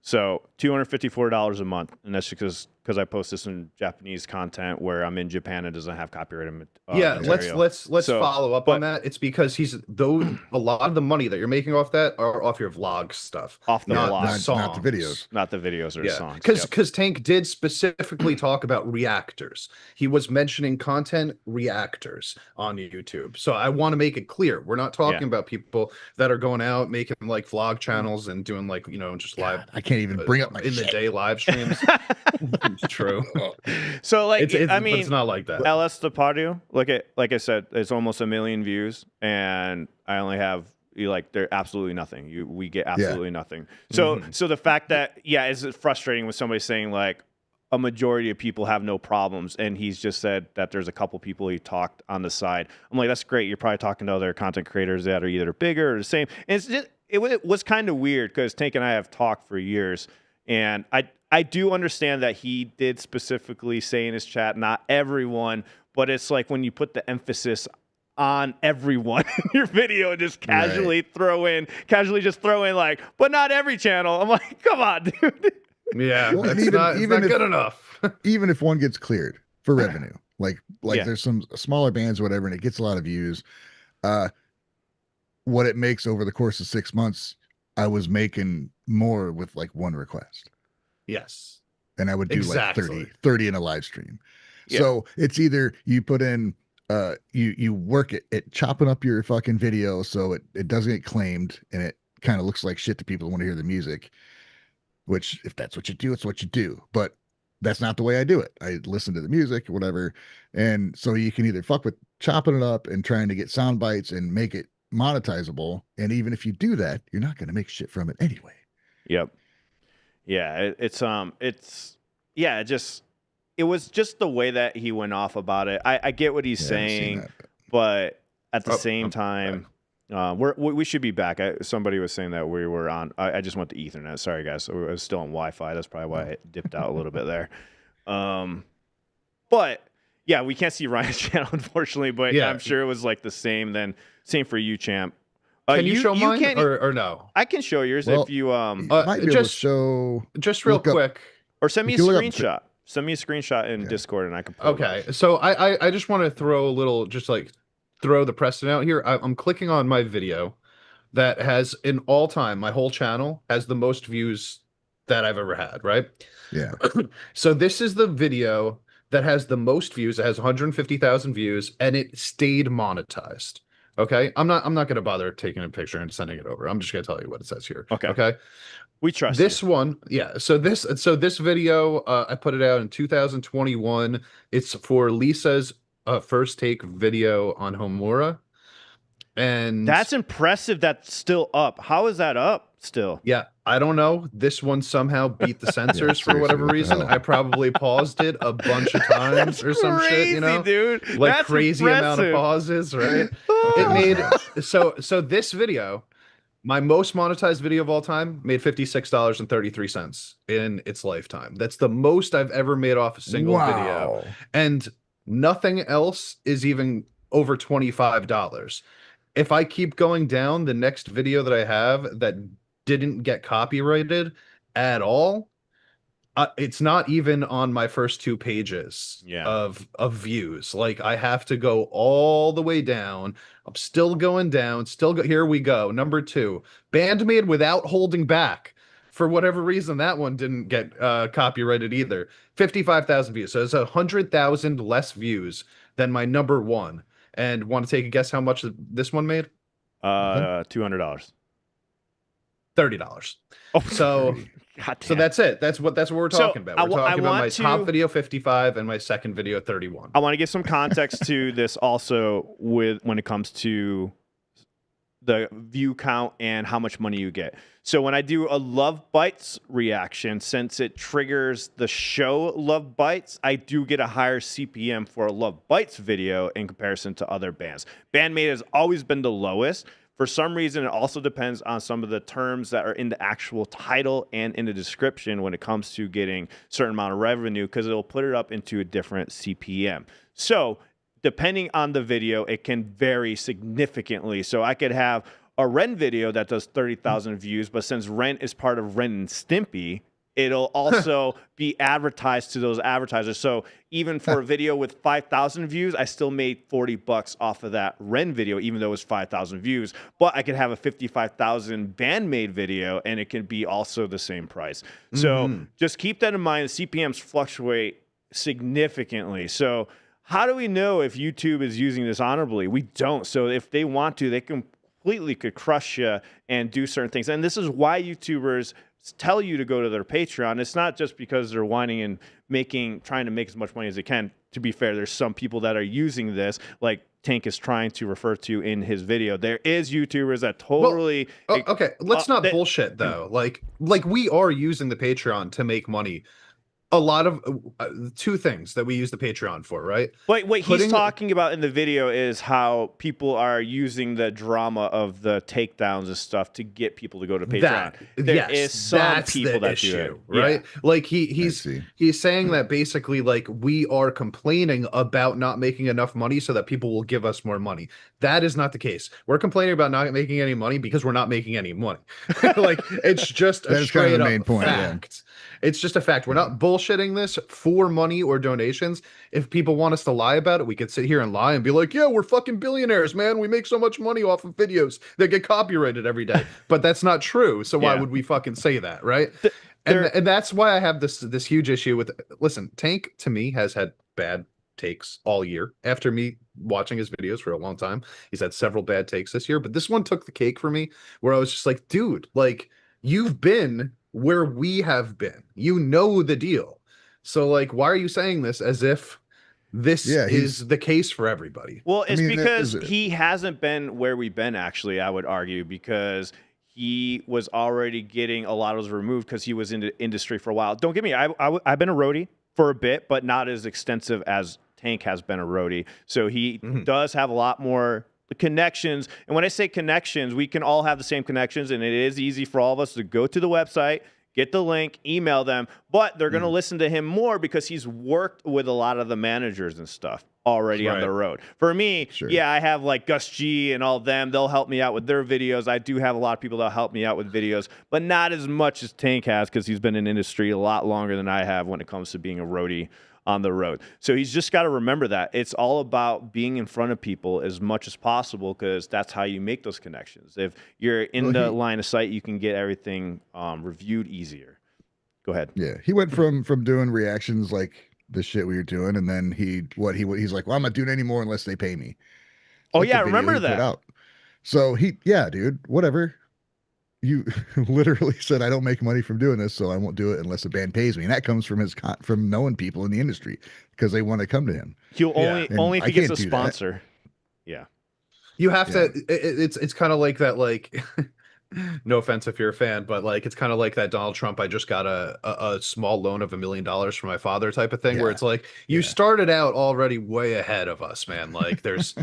So $254 a month, and that's because I post this in Japanese content where I'm in Japan and doesn't have copyrighted material. let's follow up on that. It's because a lot of the money that you're making off that are off your vlog stuff, off the vlogs, not the videos, not the videos or songs. Because Tank did specifically talk about reactors. He was mentioning content reactors on YouTube. So I want to make it clear we're not talking about people that are going out making like vlog channels and doing like just live. I can't even bring up my in the day live streams. It's true. So like I mean, it's not like that. LS Depardio, like I said, it's almost 1 million views, and I only have they're absolutely nothing. We get absolutely nothing. So so the fact that is it frustrating with somebody saying like a majority of people have no problems, and he's just said that there's a couple people he talked on the side. I'm like, that's great. You're probably talking to other content creators that are either bigger or the same. And it was kind of weird because Tank and I have talked for years, and I I do understand that he did specifically say in his chat, not everyone, but it's like when you put the emphasis on everyone in your video and just casually just throw in like, but not every channel. I'm like, come on, dude. Yeah, Well, it's not good enough. Even if one gets cleared for revenue, like there's some smaller bands or whatever, and it gets a lot of views. What it makes over the course of 6 months, I was making more with like one request. Yes. And I would do like 30 in a live stream. Yeah. So it's either you put in, you work at chopping up your fucking video so it doesn't get claimed and it kind of looks like shit to people who want to hear the music, which if that's what you do, it's what you do. But that's not the way I do it. I listen to the music or whatever. And so you can either fuck with chopping it up and trying to get sound bites and make it monetizable. And even if you do that, you're not going to make shit from it anyway. Yep. Yeah. It was just the way that he went off about it. I get what he's saying, but at the same time, we should be back. Somebody was saying that we were on. I just went to Ethernet. Sorry, guys. So I was still on Wi-Fi. That's probably why I dipped out a little bit there. But yeah, we can't see Ryan's channel unfortunately. But yeah, I'm sure it was like the same. Then same for you, champ. Can you show mine or no? I can show yours if you might be able to show just real quick, or send me a screenshot. Send me a screenshot in Discord and I can pull it up. So I just want to throw a little, just like throw the precedent out here. I'm clicking on my video that has an all-time, my whole channel has the most views that I've ever had, right? Yeah. So this is the video that has the most views. It has 150,000 views and it stayed monetized. Okay. I'm not going to bother taking a picture and sending it over. I'm just going to tell you what it says here. Okay. We trust this you. one. Yeah. So this video, I put it out in 2021. It's for Lisa's first take video on Homura. And that's impressive. That's still up. How is that up still? Yeah. I don't know. This one somehow beat the censors for whatever reason. I probably paused it a bunch of times or some shit, you know, dude. Like that's crazy amount of pauses, right? It made so this video, my most monetized video of all time, made $56.33 in its lifetime. That's the most I've ever made off a single video. And nothing else is even over $25. If I keep going down, the next video that I have that didn't get copyrighted at all, it's not even on my first 2 pages of views. Like I have to go all the way down. I'm still going down. Here we go. Number 2, Band-Maid Without Holding Back. For whatever reason, that one didn't get copyrighted either. 55,000 views. So it's 100,000 less views than my number 1. And want to take a guess how much this one made? $200. $30. Oh, so that's it. That's what we're talking about. We're talking about my top video 55 and my second video 31. I want to give some context to this also when it comes to the view count and how much money you get. So when I do a Love Bites reaction, since it triggers the show Love Bites, I do get a higher CPM for a Love Bites video in comparison to other bands. Band-Maid has always been the lowest. For some reason, it also depends on some of the terms that are in the actual title and in the description when it comes to getting a certain amount of revenue, because it'll put it up into a different CPM. So depending on the video, it can vary significantly. So I could have a Ren video that does 30,000 views, but since Ren is part of Ren and Stimpy, it'll also be advertised to those advertisers. So even for a video with 5,000 views, I still made $40 off of that Ren video, even though it was 5,000 views. But I could have a 55,000 Band-Maid video, and it can be also the same price. So just keep that in mind. The CPMs fluctuate significantly. So how do we know if YouTube is using this honorably? We don't. So if they want to, they completely could crush you and do certain things. And this is why YouTubers tell you to go to their Patreon. It's not just because they're whining and trying to make as much money as they can. To be fair, there's some people that are using this, like Tank is trying to refer to in his video. There is YouTubers that totally... okay, let's not bullshit, though. Like we are using the Patreon to make money. a lot of two things that we use the Patreon for, right? What he's talking about in the video is how people are using the drama of the takedowns and stuff to get people to go to Patreon. There is some people that do it, right? Yeah. Like he's saying that basically, like, we are complaining about not making enough money so that people will give us more money. That is not the case. We're complaining about not making any money because we're not making any money. Like, it's just a straight up main point, fact. Yeah. It's just a fact. We're not bullshitting this for money or donations. If people want us to lie about it, we could sit here and lie and be like, yeah, we're fucking billionaires, man. We make so much money off of videos that get copyrighted every day. But that's not true. So why would we fucking say that, right? And that's why I have this huge issue with, listen, Tank to me has had bad takes all year. After me watching his videos for a long time, he's had several bad takes this year, but this one took the cake for me, where I was just like, dude, like, you've been where we have been. You know the deal. So, like, why are you saying this as if this is the case for everybody? Well, it's because he hasn't been where we've been, actually, I would argue, because he was already getting a lot of those removed because he was in the industry for a while. Don't get me, I've been a roadie for a bit, but not as extensive as Tank has been a roadie. So he does have a lot more connections. And when I say connections, we can all have the same connections, and it is easy for all of us to go to the website, get the link, email them, but they're going to listen to him more because he's worked with a lot of the managers and stuff already on the road. For me, I have like Gus G and all of them. They'll help me out with their videos. I do have a lot of people that'll help me out with videos, but not as much as Tank has because he's been in industry a lot longer than I have when it comes to being a roadie on the road. So he's just got to remember that. It's all about being in front of people as much as possible because that's how you make those connections. If you're in the line of sight, you can get everything reviewed easier. Go ahead. Yeah, he went from doing reactions like the shit we were doing, and then he's like, well, I'm not doing any more unless they pay me. Oh, yeah, I remember that. So dude, whatever. You literally said, I don't make money from doing this, so I won't do it unless a band pays me. And that comes from from knowing people in the industry because they want to come to him. He'll only if he gets a sponsor. Yeah. You have to, it's kind of like that, like, no offense if you're a fan, but like, it's kind of like that Donald Trump, I just got a small loan of $1 million from my father type of thing, where it's like, you started out already way ahead of us, man. Like there's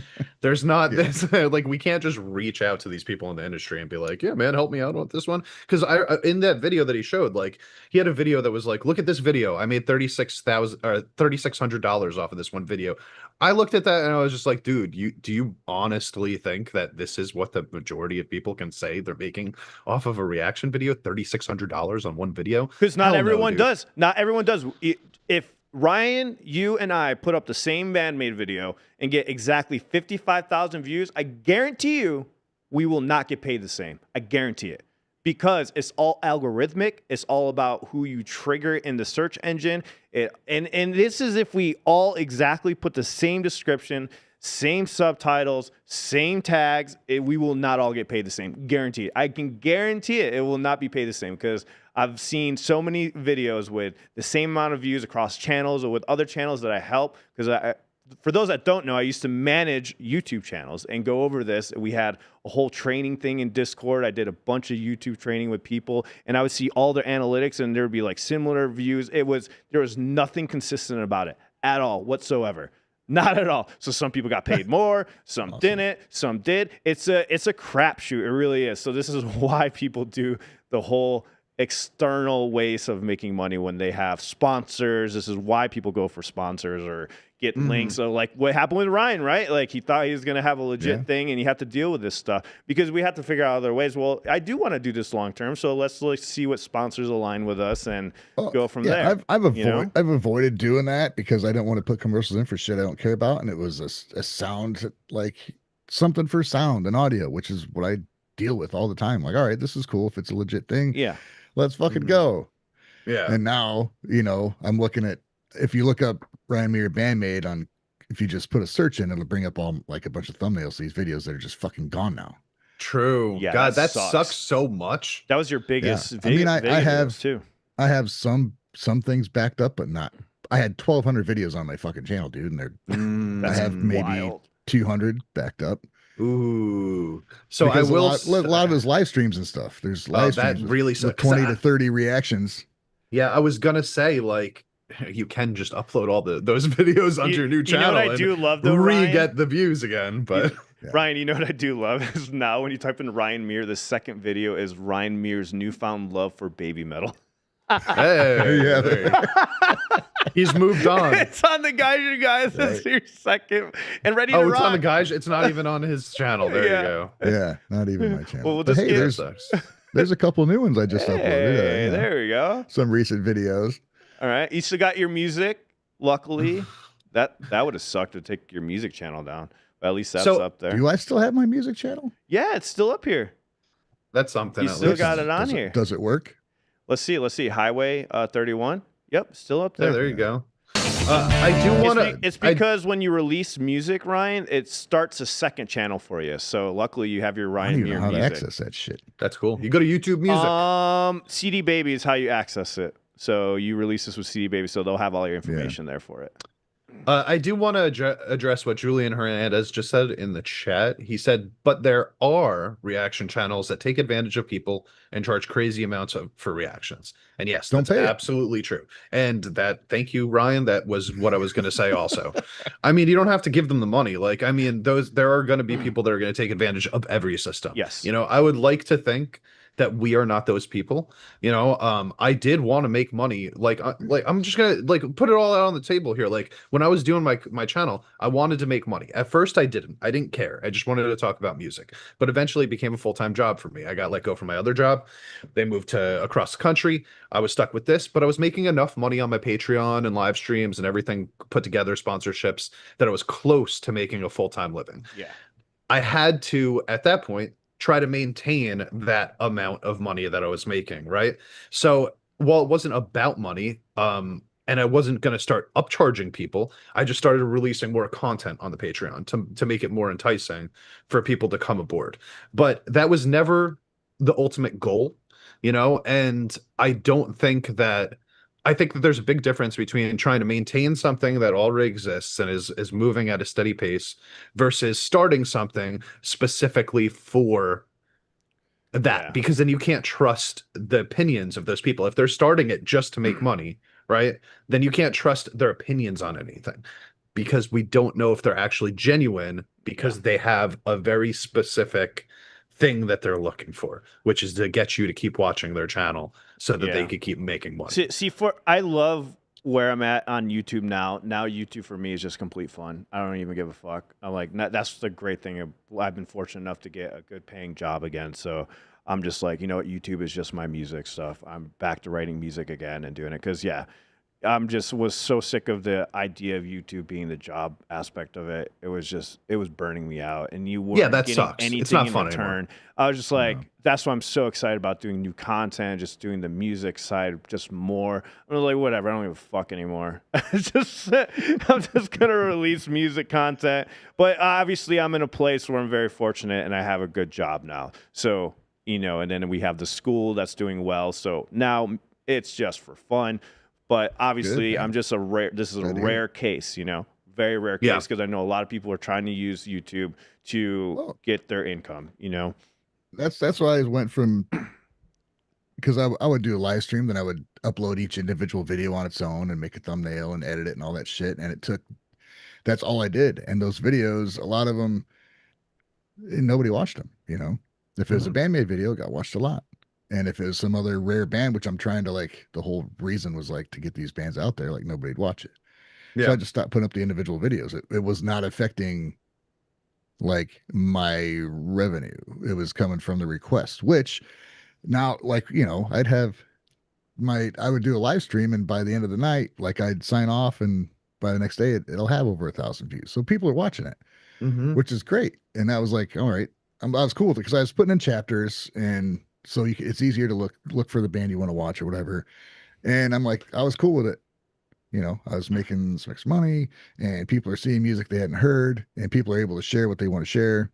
not this, like, we can't just reach out to these people in the industry and be like, yeah, man, help me out with this one. Cause in that video that he showed, like, he had a video that was like, look at this video. I made $3,600 off of this one video. I looked at that and I was just like, dude, do you honestly think that this is what the majority of people can say they're making off of a reaction video? $3,600 on one video? Because not everyone does. Not everyone does. If Ryan, you, and I put up the same Band-Maid video and get exactly 55,000 views, I guarantee you we will not get paid the same. I guarantee it. Because it's all algorithmic. It's all about who you trigger in the search engine. And this is if we all exactly put the same description, same subtitles, same tags, we will not all get paid the same. Guarantee it. I can guarantee it. It will not be paid the same because I've seen so many videos with the same amount of views across channels or with other channels that I help. Because for those that don't know, I used to manage YouTube channels and go over this. We had a whole training thing in Discord. I did a bunch of YouTube training with people, and I would see all their analytics, and there would be like similar views. There was nothing consistent about it at all whatsoever. Not at all. So some people got paid more, some didn't, some did. It's a crapshoot. It really is. So this is why people do the whole external ways of making money when they have sponsors. This is why people go for sponsors or get links. So like what happened with Ryan, right? Like he thought he was going to have a legit thing and he had to deal with this stuff because we have to figure out other ways. Well, I do want to do this long term. So let's see what sponsors align with us and go from there. I've avoided doing that because I don't want to put commercials in for shit I don't care about. And it was a sound, like something for sound and audio, which is what I deal with all the time. Like, all right, this is cool. If it's a legit thing. Yeah. Let's fucking go. Yeah. And now, I'm looking at, if you look up Ryan Mear Band-Maid if you just put a search in, it'll bring up all like a bunch of thumbnails to these videos that are just fucking gone now. True. Yeah, God, that sucks so much. That was your biggest video. I have some things backed up, but not. I had 1,200 videos on my fucking channel, dude, and I have maybe 200 backed up. Ooh, so because I will. A lot of his live streams and stuff. There's live streams that really sucks. 20 to 30 reactions. Yeah, I was gonna say, like, you can just upload all those videos onto your new channel. You know what I do love though, get the views again. But Ryan, you know what I do love is now when you type in Ryan Mear, the second video is Ryan Mear's newfound love for baby metal. Hey, yeah, he's moved on. It's on the guys, you guys. Right. It's your second and ready to Oh, it's rock. on the guys. It's not even on his channel. There you go. Yeah, not even my channel. Well, we'll But just hey, give- there's a couple new ones I just uploaded. Hey, You know, there we go. some recent videos. All right, you still got your music. Luckily, that would have sucked to take your music channel down. But at least that's up there. Do I still have my music channel? Yeah, it's still up here. That's something. You at still least. got it on does here. Does it work? Let's see. Highway 31. Yep, still up there. Yeah, there you go. I do want to. It's because when you release music, Ryan, it starts a second channel for you. So luckily, you have your I don't Ryan even Mear know how to music. access that shit. That's cool. You go to YouTube Music. CD Baby is how you access it. So you release this with CD Baby, so they'll have all your information there for it. I do want to address what Julian Hernandez just said in the chat. He said, but there are reaction channels that take advantage of people and charge crazy amounts for reactions. And yes, Don't that's pay it. absolutely true. And thank you, Ryan. That was what I was going to say also. I mean, you don't have to give them the money. Like, I mean, there are going to be people that are going to take advantage of every system. Yes. You know, I would like to think that we are not those people. You know, I did want to make money. Like I'm just gonna put it all out on the table here. Like when I was doing my channel, I wanted to make money. At first I didn't care. I just wanted to talk about music, but eventually it became a full-time job for me. I got let go from my other job. They moved to across the country. I was stuck with this, but I was making enough money on my Patreon and live streams and everything put together, sponsorships, that I was close to making a full-time living. Yeah. I had to, at that point, try to maintain that amount of money that I was making, right? So while it wasn't about money, and I wasn't going to start upcharging people, I just started releasing more content on the Patreon to make it more enticing for people to come aboard. But that was never the ultimate goal, you know? And I think that there's a big difference between trying to maintain something that already exists and is moving at a steady pace versus starting something specifically for that, because then you can't trust the opinions of those people. If they're starting it just to make money, right? Then you can't trust their opinions on anything, because we don't know if they're actually genuine, because they have a very specific thing that they're looking for, which is to get you to keep watching their channel so that they could keep making money. I love where I'm at on YouTube now. Now YouTube for me is just complete fun. I don't even give a fuck. I'm like, that's the great thing. I've been fortunate enough to get a good paying job again. So I'm just like, you know what? YouTube is just my music stuff. I'm back to writing music again and doing it. Cause was so sick of the idea of YouTube being the job aspect of it. It was burning me out, and you weren't that getting sucks. anything It's not in fun return. anymore. I was just like, that's why I'm so excited about doing new content, just doing the music side, just more. I'm like, whatever, I don't give a fuck anymore. I'm just gonna release music content. But obviously, I'm in a place where I'm very fortunate, and I have a good job now. So and then we have the school that's doing well. So now it's just for fun. But obviously, I'm just this is a rare case, very rare case, because I know a lot of people are trying to use YouTube to get their income, That's why I went from, because I would do a live stream, then I would upload each individual video on its own and make a thumbnail and edit it and all that shit. And that's all I did. And those videos, a lot of them, nobody watched them, If it was a Band-Maid video, it got watched a lot. And if it was some other rare band, which I'm trying to the whole reason was to get these bands out there, nobody'd watch it. Yeah. So I just stopped putting up the individual videos. It was not affecting my revenue. It was coming from the request, which now I would do a live stream, and by the end of the night, I'd sign off, and by the next day it'll have over 1,000 views. So people are watching it, which is great. And that was all right. I was cool with it because I was putting in chapters, and so it's easier to look for the band you want to watch or whatever. And I'm I was cool with it. I was making some extra money, and people are seeing music they hadn't heard, and people are able to share what they want to share.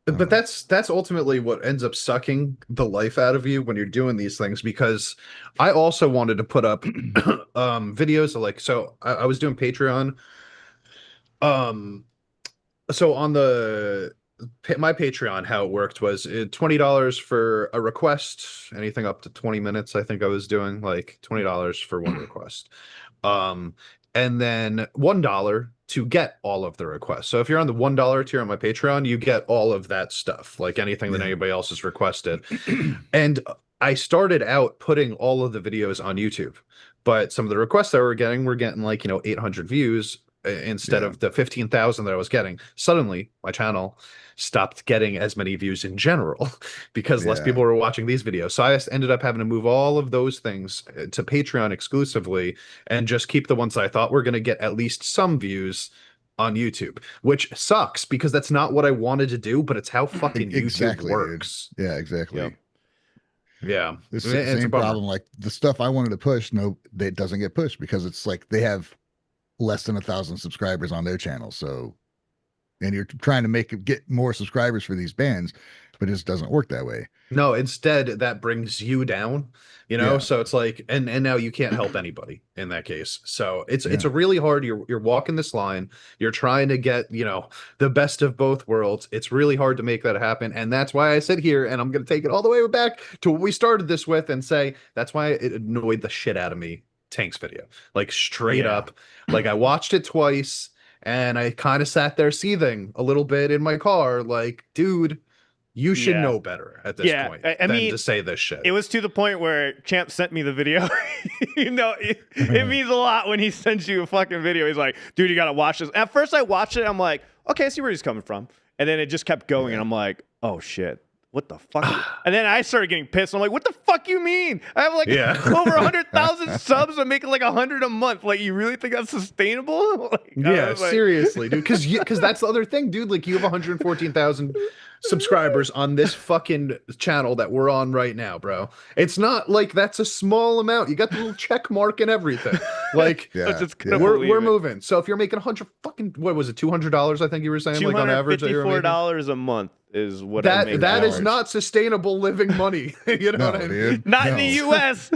But that's ultimately what ends up sucking the life out of you when you're doing these things, because I also wanted to put up videos so I was doing Patreon. So on the my Patreon, how it worked was $20 for a request, anything up to 20 minutes. I think I was doing like $20 for one request. And then $1 to get all of the requests. So if you're on the $1 tier on my Patreon, you get all of that stuff, like anything that anybody else has requested. And I started out putting all of the videos on YouTube, but some of the requests that we're getting like, 800 views instead of the 15,000 that I was getting. Suddenly, my channel stopped getting as many views in general because less people were watching these videos. So I ended up having to move all of those things to Patreon exclusively and just keep the ones that I thought were going to get at least some views on YouTube, which sucks because that's not what I wanted to do, but it's how fucking YouTube works. Dude. Yeah, exactly. Yep. Yeah. It's the same problem. Like the stuff I wanted to push, it doesn't get pushed because it's like they have less than 1,000 subscribers on their channel. So, and you're trying to get more subscribers for these bands, but it just doesn't work that way. No, instead that brings you down, so it's like, and now you can't help anybody in that case. So it's a really hard, you're walking this line, you're trying to get, the best of both worlds. It's really hard to make that happen. And that's why I sit here and I'm going to take it all the way back to what we started this with and say, that's why it annoyed the shit out of me. Tank's video, like straight up, like I watched it twice and I kind of sat there seething a little bit in my car, like, dude, you should know better at this point than to say this shit. It was to the point where Champ sent me the video. It means a lot when he sends you a fucking video. He's like, dude, you got to watch this. At first I watched it. I'm like, okay, I see where he's coming from. And then it just kept going. And I'm like, oh shit. What the fuck? And then I started getting pissed. I'm like, what the fuck you mean? I have like over 100,000 subs. I'm making like 100 a month. Like, you really think that's sustainable? Seriously, dude. Because that's the other thing, dude. Like, you have 114,000 subscribers on this fucking channel that we're on right now, bro. It's not like that's a small amount. You got the little check mark and everything. Like, we're moving. So if you're making 100 fucking, what was it, $200? I think you were saying, like on average, $254 a month is what that is not sustainable living money. You know what I mean? Not in the US.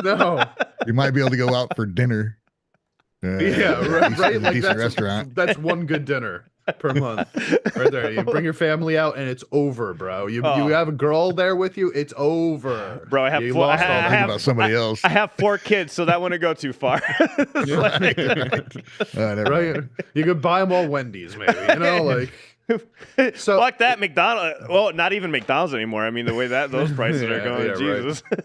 No. You might be able to go out for dinner. Right. Like decent restaurant. That's one good dinner per month, right there. You bring your family out and it's over, bro. You have a girl there with you, it's over, bro. I have about somebody else. I have 4 kids, so that wouldn't go too far. Right? You could buy them all Wendy's, maybe. Like. So fuck that McDonald's. Well, not even McDonald's anymore. I mean, the way that those prices are going, Jesus. Right.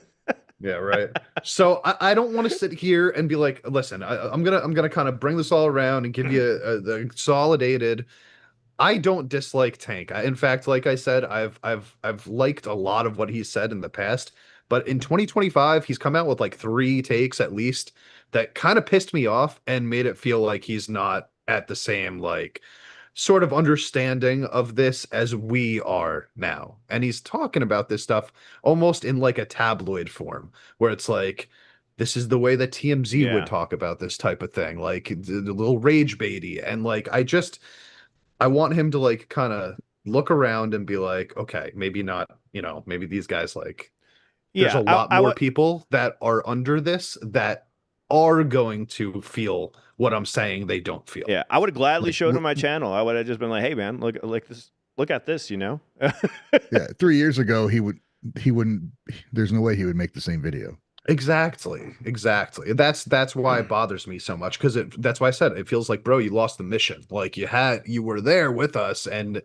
Yeah, right. So I don't want to sit here and be like, listen, I'm gonna kind of bring this all around and give you a consolidated. I don't dislike Tank. In fact, like I said, I've liked a lot of what he's said in the past. But in 2025, he's come out with like 3 takes at least that kind of pissed me off and made it feel like he's not at the same like sort of understanding of this as we are now. And he's talking about this stuff almost in like a tabloid form where it's like, this is the way that TMZ would talk about this type of thing, like the little rage baity. And like, I want him to like kind of look around and be like, okay, maybe not, maybe these guys like, there's a lot more people that are under this that are going to feel what I'm saying they don't feel. Yeah, I would have gladly showed him my channel. I would have just been like, hey man, look at this, Yeah, 3 years ago he wouldn't, there's no way he would make the same video. Exactly. That's why it bothers me so much, because that's why I said it feels like, bro, you lost the mission. Like you were there with us and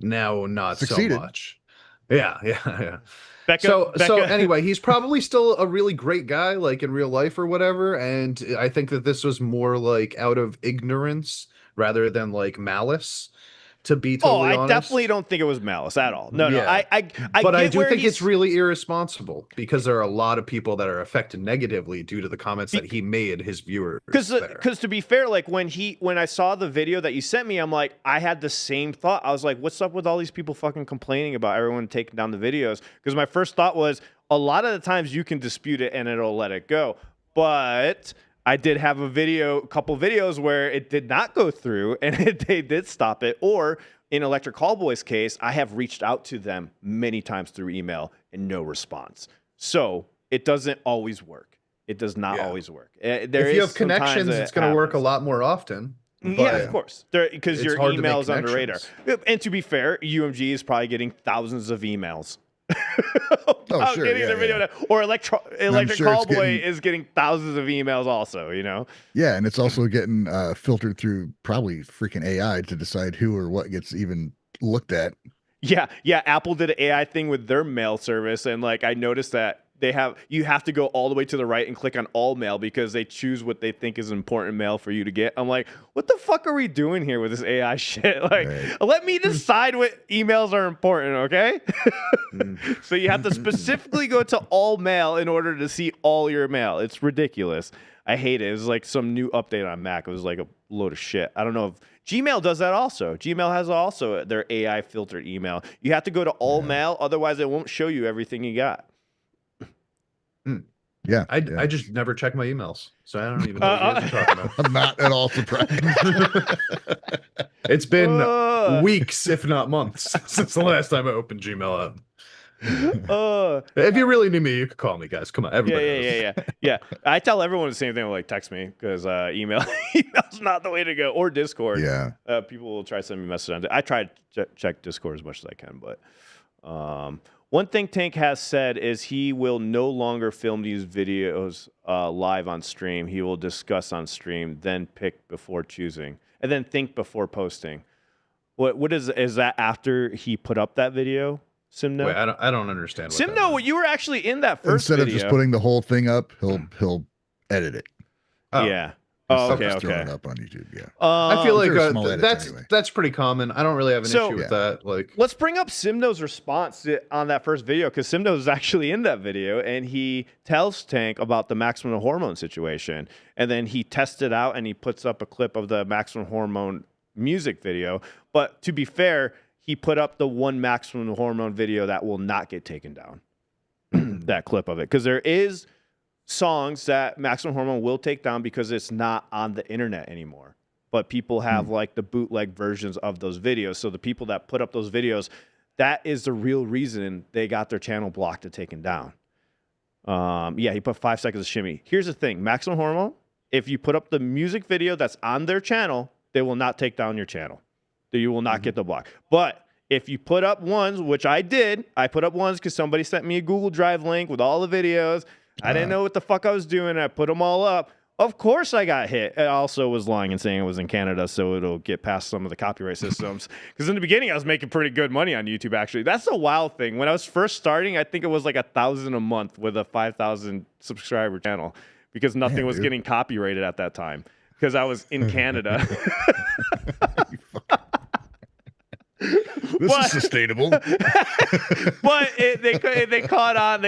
now not Succeeded. So much. Yeah. Becca, so anyway, he's probably still a really great guy, like in real life or whatever. And I think that this was more like out of ignorance rather than like malice, to be totally honest. I definitely don't think it was malice at all. No. But I do think it's really irresponsible because there are a lot of people that are affected negatively due to the comments that he made his viewers. Because to be fair, like when I saw the video that you sent me, I'm like, I had the same thought. I was like, what's up with all these people fucking complaining about everyone taking down the videos? Because my first thought was, a lot of the times you can dispute it and it'll let it go. But I did have a couple videos where it did not go through and they did stop it. Or in Electric Callboy's case, I have reached out to them many times through email and no response. So it doesn't always work. It does not always work. If you have connections, it's going to work a lot more often. Yeah, of course. Because your email's on the radar. connections. And to be fair, UMG is probably getting thousands of emails. Sure, getting their video down. Or Electric sure Callboy is getting thousands of emails also, you know? Yeah, and it's also getting filtered through probably freaking AI to decide who or what gets even looked at. Yeah. Apple did an AI thing with their mail service, and like I noticed that you have to go all the way to the right and click on all mail because they choose what they think is important mail for you to get. I'm like, what the fuck are we doing here with this AI shit? Like, let me decide what emails are important, okay? So you have to specifically go to all mail in order to see all your mail. It's ridiculous. I hate it. It was like some new update on Mac. It was like a load of shit. I don't know if Gmail does that also. Gmail has also their AI filtered email. You have to go to all mail, otherwise it won't show you everything you got. Yeah, I just never check my emails, so I don't even know what you guys are talking about. I'm not at all surprised. It's been weeks, if not months, since the last time I opened Gmail up. If you really need me, you could call me, guys. Come on, everybody. Yeah. I tell everyone the same thing. Like, text me because email's not the way to go, or Discord. Yeah. People will try to send me messages. I try to check Discord as much as I can, but one thing Tank has said is he will no longer film these videos live on stream. He will discuss on stream, then pick before choosing, and then think before posting. What is that after he put up that video? Simno? Wait, I don't understand. Simno, you were actually in that first Instead video. of just putting the whole thing up, he'll edit it. Yeah. Oh, okay. Throwing it up on YouTube. Yeah. I feel like anyway. that's pretty common. I don't really have an issue with that. Like, let's bring up Simno's response on that first video, because Simno is actually in that video, and he tells Tank about the maximum hormone situation, and then he tests it out, and he puts up a clip of the maximum hormone music video. But to be fair, he put up the one maximum hormone video that will not get taken down. That clip of it, because there is songs that maximum hormone will take down because it's not on the internet anymore, but people have like the bootleg versions of those videos. So the people that put up those videos, that is the real reason they got their channel blocked and taken down. He put 5 seconds of shimmy. Here's the thing, maximum hormone, if you put up the music video that's on their channel, they will not take down your channel. You will not get the block. But if you put up ones, which I did, I put up ones because somebody sent me a Google Drive link with all the videos. I didn't know what the fuck I was doing. I put them all up. Of course I got hit. I also was lying and saying it was in Canada, so it'll get past some of the copyright systems. Because in the beginning, I was making pretty good money on YouTube, actually. That's a wild thing. When I was first starting, I think it was like $1,000 a month with a 5,000 subscriber channel, because nothing was getting copyrighted at that time, because I was in Canada. This is sustainable. But they caught on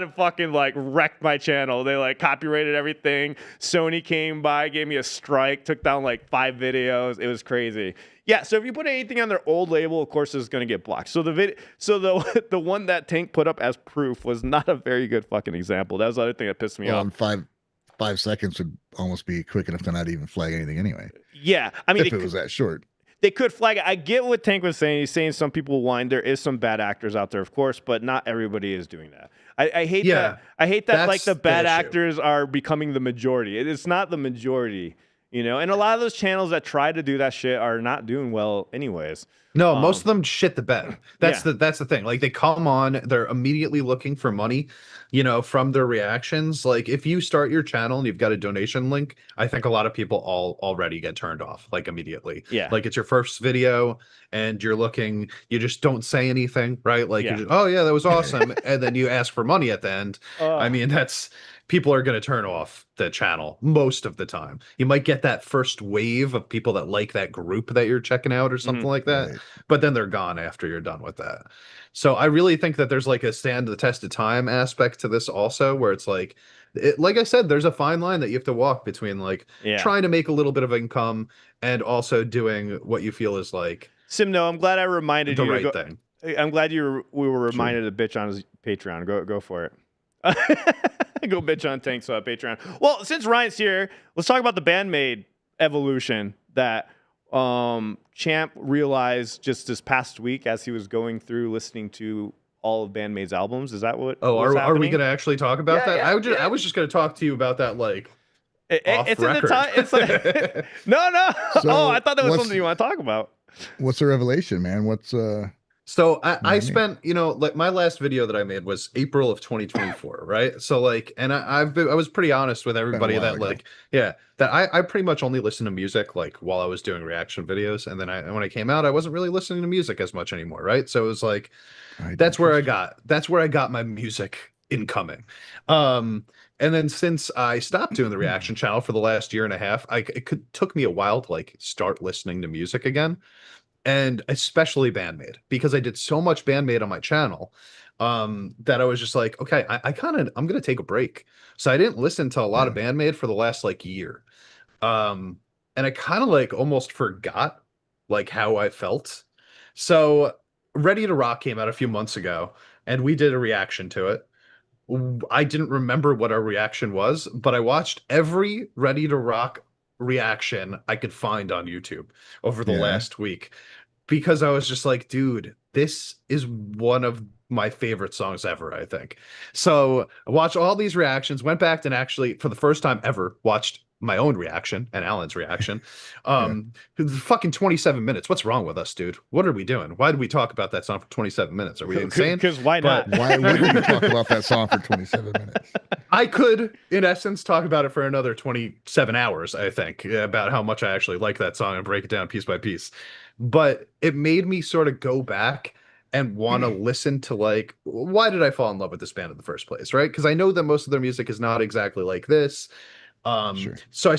and fucking like wrecked my channel. They like copyrighted everything. Sony came by, gave me a strike, took down like 5 videos. It was crazy. Yeah, so if you put anything on their old label, of course it's going to get blocked. So the one that Tank put up as proof was not a very good fucking example. That was the other thing that pissed me off. 5 seconds would almost be quick enough to not even flag anything anyway. Yeah, I mean, if it was that short. They could flag it. I get what Tank was saying. He's saying some people whine. There is some bad actors out there, of course, but not everybody is doing that. I hate that. I hate that like the bad actors are becoming the majority. It's not the majority, you know. And a lot of those channels that try to do that shit are not doing well, anyways. No, most of them shit the bed. That's the thing. Like, they come on, they're immediately looking for money, you know, from their reactions. Like, if you start your channel and you've got a donation link, I think a lot of people already get turned off, like, immediately. Yeah. Like, it's your first video and you're looking, you just don't say anything, right? Like, you just, oh yeah, that was awesome. And then you ask for money at the end. I mean, people are going to turn off the channel most of the time. You might get that first wave of people that like that group that you're checking out or something like that, but then they're gone after you're done with that. So I really think that there's like a stand the test of time aspect to this also, where it's like, like I said, there's a fine line that you have to walk between like trying to make a little bit of income and also doing what you feel is like Simno, I'm glad I reminded the you right thing. I'm glad we were reminded to bitch on his Patreon. Go for it. Go bitch on Tank's Patreon. Well, since Ryan's here, let's talk about the Band-Maid evolution that Champ realized just this past week as he was going through listening to all of Band-Maid's albums. Is that what? Are we going to actually talk about that? I was just going to talk to you about that, like, off It's in the record. time. It's like no. So Oh, I thought that was what's- something you want to talk about. What's the revelation, man? What's So I I mean? spent, like my last video that I made was April of 2024, right? So like, and I was pretty honest with everybody while that ago. like, yeah, that I pretty much only listened to music like while I was doing reaction videos, and then when I came out, I wasn't really listening to music as much anymore, right? So it was like, that's where I got my music incoming. And then since I stopped doing the reaction channel for the last year and a half, took me a while to like start listening to music again, and especially Band-Maid, because I did so much Band-Maid on my channel that I was just like, okay, I'm gonna take a break. So I didn't listen to a lot of Band-Maid for the last like year. And I kind of like almost forgot like how I felt. So Ready to Rock came out a few months ago, and we did a reaction to it. I didn't remember what our reaction was, but I watched every Ready to Rock reaction I could find on YouTube over the last week, because I was just like, dude, this is one of my favorite songs ever, I think. So I watched all these reactions, went back and actually, for the first time ever, watched my own reaction and Alan's reaction. Fucking 27 minutes. What's wrong with us, dude? What are we doing? Why did we talk about that song for 27 minutes? Are we insane? Because why not? Why wouldn't you talk about that song for 27 minutes? I could, in essence, talk about it for another 27 hours, I think, about how much I actually like that song and break it down piece by piece. But it made me sort of go back and want to listen to, like, why did I fall in love with this band in the first place, right? Because I know that most of their music is not exactly like this. So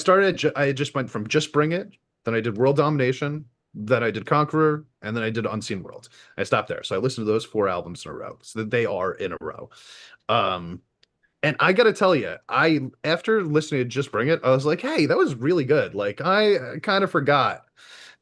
I just went from Just Bring It, then I did World Domination, then I did Conqueror, and then I did Unseen World. I stopped there. So I listened to those 4 albums in a row. So that they are in a row. And I gotta tell you, after listening to Just Bring It, I was like, hey, that was really good. Like, I kind of forgot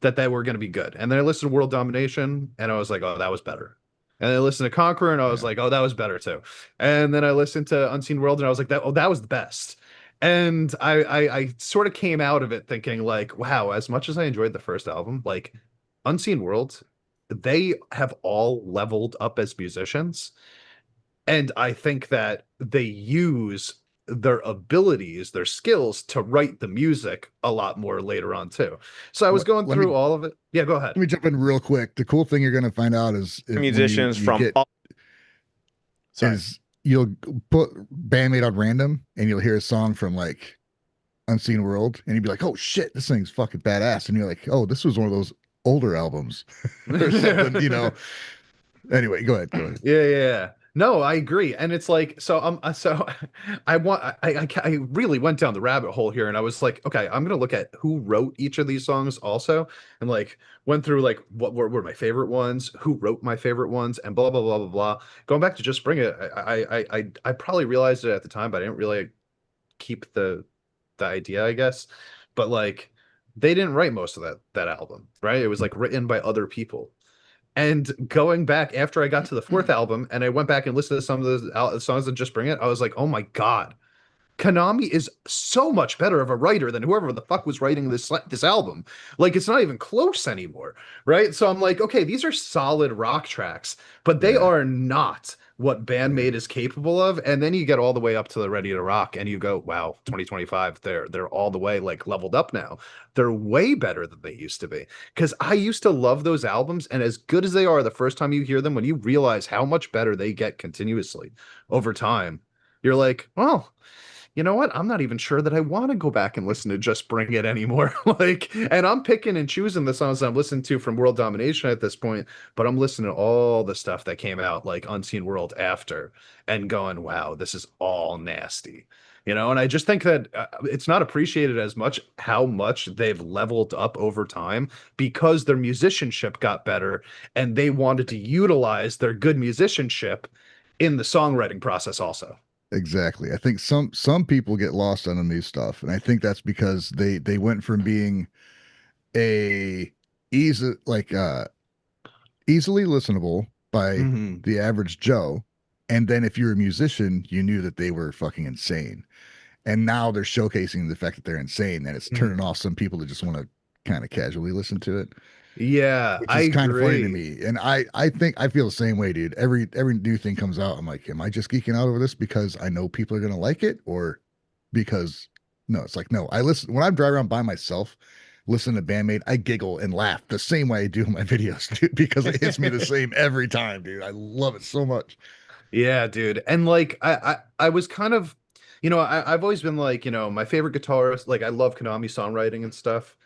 that they were going to be good. And then I listened to World Domination, and I was like, oh, that was better. And then I listened to Conqueror, and I was like, oh, that was better too. And then I listened to Unseen World, and I was like, that was the best. And I sort of came out of it thinking like, wow, as much as I enjoyed the first album, like Unseen World, they have all leveled up as musicians. And I think that they use their abilities, their skills to write the music a lot more later on too. So I was going through all of it. Yeah, go ahead. Let me jump in real quick. The cool thing you're going to find out is musicians from you'll put Band-Maid on random and you'll hear a song from like Unseen World and you'll be like, oh shit, this thing's fucking badass. And you're like, oh, this was one of those older albums or something, you know. Anyway, go ahead. Yeah. No, I agree. And it's like, so I really went down the rabbit hole here, and I was like, okay, I'm gonna look at who wrote each of these songs also, and like went through like what were my favorite ones, who wrote my favorite ones, and blah blah blah blah blah. Going back to Just Bring It, I probably realized it at the time, but I didn't really keep the idea, I guess. But like they didn't write most of that album, right? It was like written by other people. And going back after I got to the 4th album and I went back and listened to some of the songs that Just Bring It, I was like, oh my God, Konami is so much better of a writer than whoever the fuck was writing this album. Like, it's not even close anymore, right? So I'm like, okay, these are solid rock tracks, but they are not what Band-Maid is capable of. And then you get all the way up to the Ready to Rock and you go, wow, 2025, they're all the way like leveled up now. They're way better than they used to be. Because I used to love those albums, and as good as they are the first time you hear them, when you realize how much better they get continuously over time, you're like, well, you know what? I'm not even sure that I want to go back and listen to Just Bring It anymore. Like, and I'm picking and choosing the songs I'm listening to from World Domination at this point, but I'm listening to all the stuff that came out like Unseen World after and going, wow, this is all nasty. You know, and I just think that it's not appreciated as much how much they've leveled up over time because their musicianship got better and they wanted to utilize their good musicianship in the songwriting process also. Exactly. I think some people get lost on the new stuff, and I think that's because they went from being easily listenable by the average Joe, and then if you're a musician, you knew that they were fucking insane, and now they're showcasing the fact that they're insane, and it's turning off some people that just want to kind of casually listen to it. Yeah, which is kind of funny to me. And I think I feel the same way, dude. Every new thing comes out, I'm like, am I just geeking out over this because I know people are gonna like it, or because No, it's like, no, I listen when I'm driving around by myself, listen to Band-Maid, I giggle and laugh the same way I do in my videos, dude, because it hits me the same every time, dude. I love it so much. Yeah, dude. And like I was kind of, I've always been like, my favorite guitarist, like I love Konami songwriting and stuff.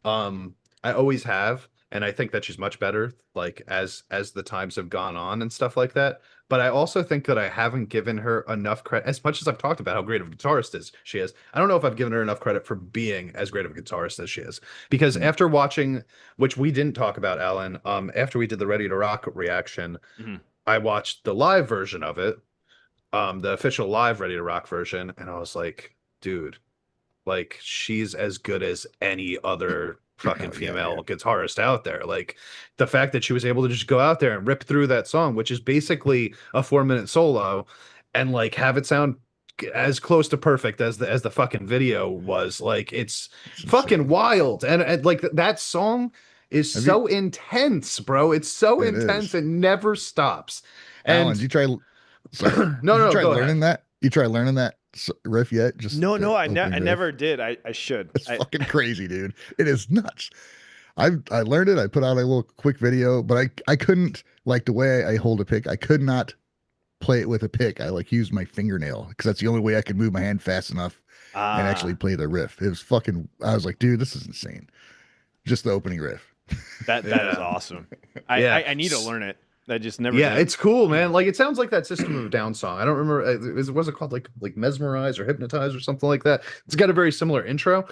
I always have, and I think that she's much better, like as the times have gone on and stuff like that. But I also think that I haven't given her enough credit. As much as I've talked about how great of a guitarist she is, I don't know if I've given her enough credit for being as great of a guitarist as she is. Because after watching, which we didn't talk about, Alan, after we did the Ready to Rock reaction, I watched the live version of it, the official live Ready to Rock version, and I was like, dude, like she's as good as any other fucking female guitarist out there. Like the fact that she was able to just go out there and rip through that song, which is basically a 4-minute solo, and like have it sound as close to perfect as the fucking video was. Like it's fucking wild. And like that song is so intense, bro. It's so intense. It never stops. And Alan, did you try? Sorry, no, try go learning ahead. that? You try learning that riff yet? Just no, I never did. I should. It's fucking crazy, dude. It is nuts. I learned it. I put out a little quick video, but I couldn't, like the way I hold a pick. I could not play it with a pick. I like use my fingernail because that's the only way I could move my hand fast enough and actually play the riff. It was fucking. I was like, dude, this is insane. Just the opening riff. That is awesome. I need to learn it. I just never. Yeah, did. it's cool, man. Like it sounds like that System of a Down song. I don't remember. Was it called like Mesmerize or Hypnotize or something like that? It's got a very similar intro.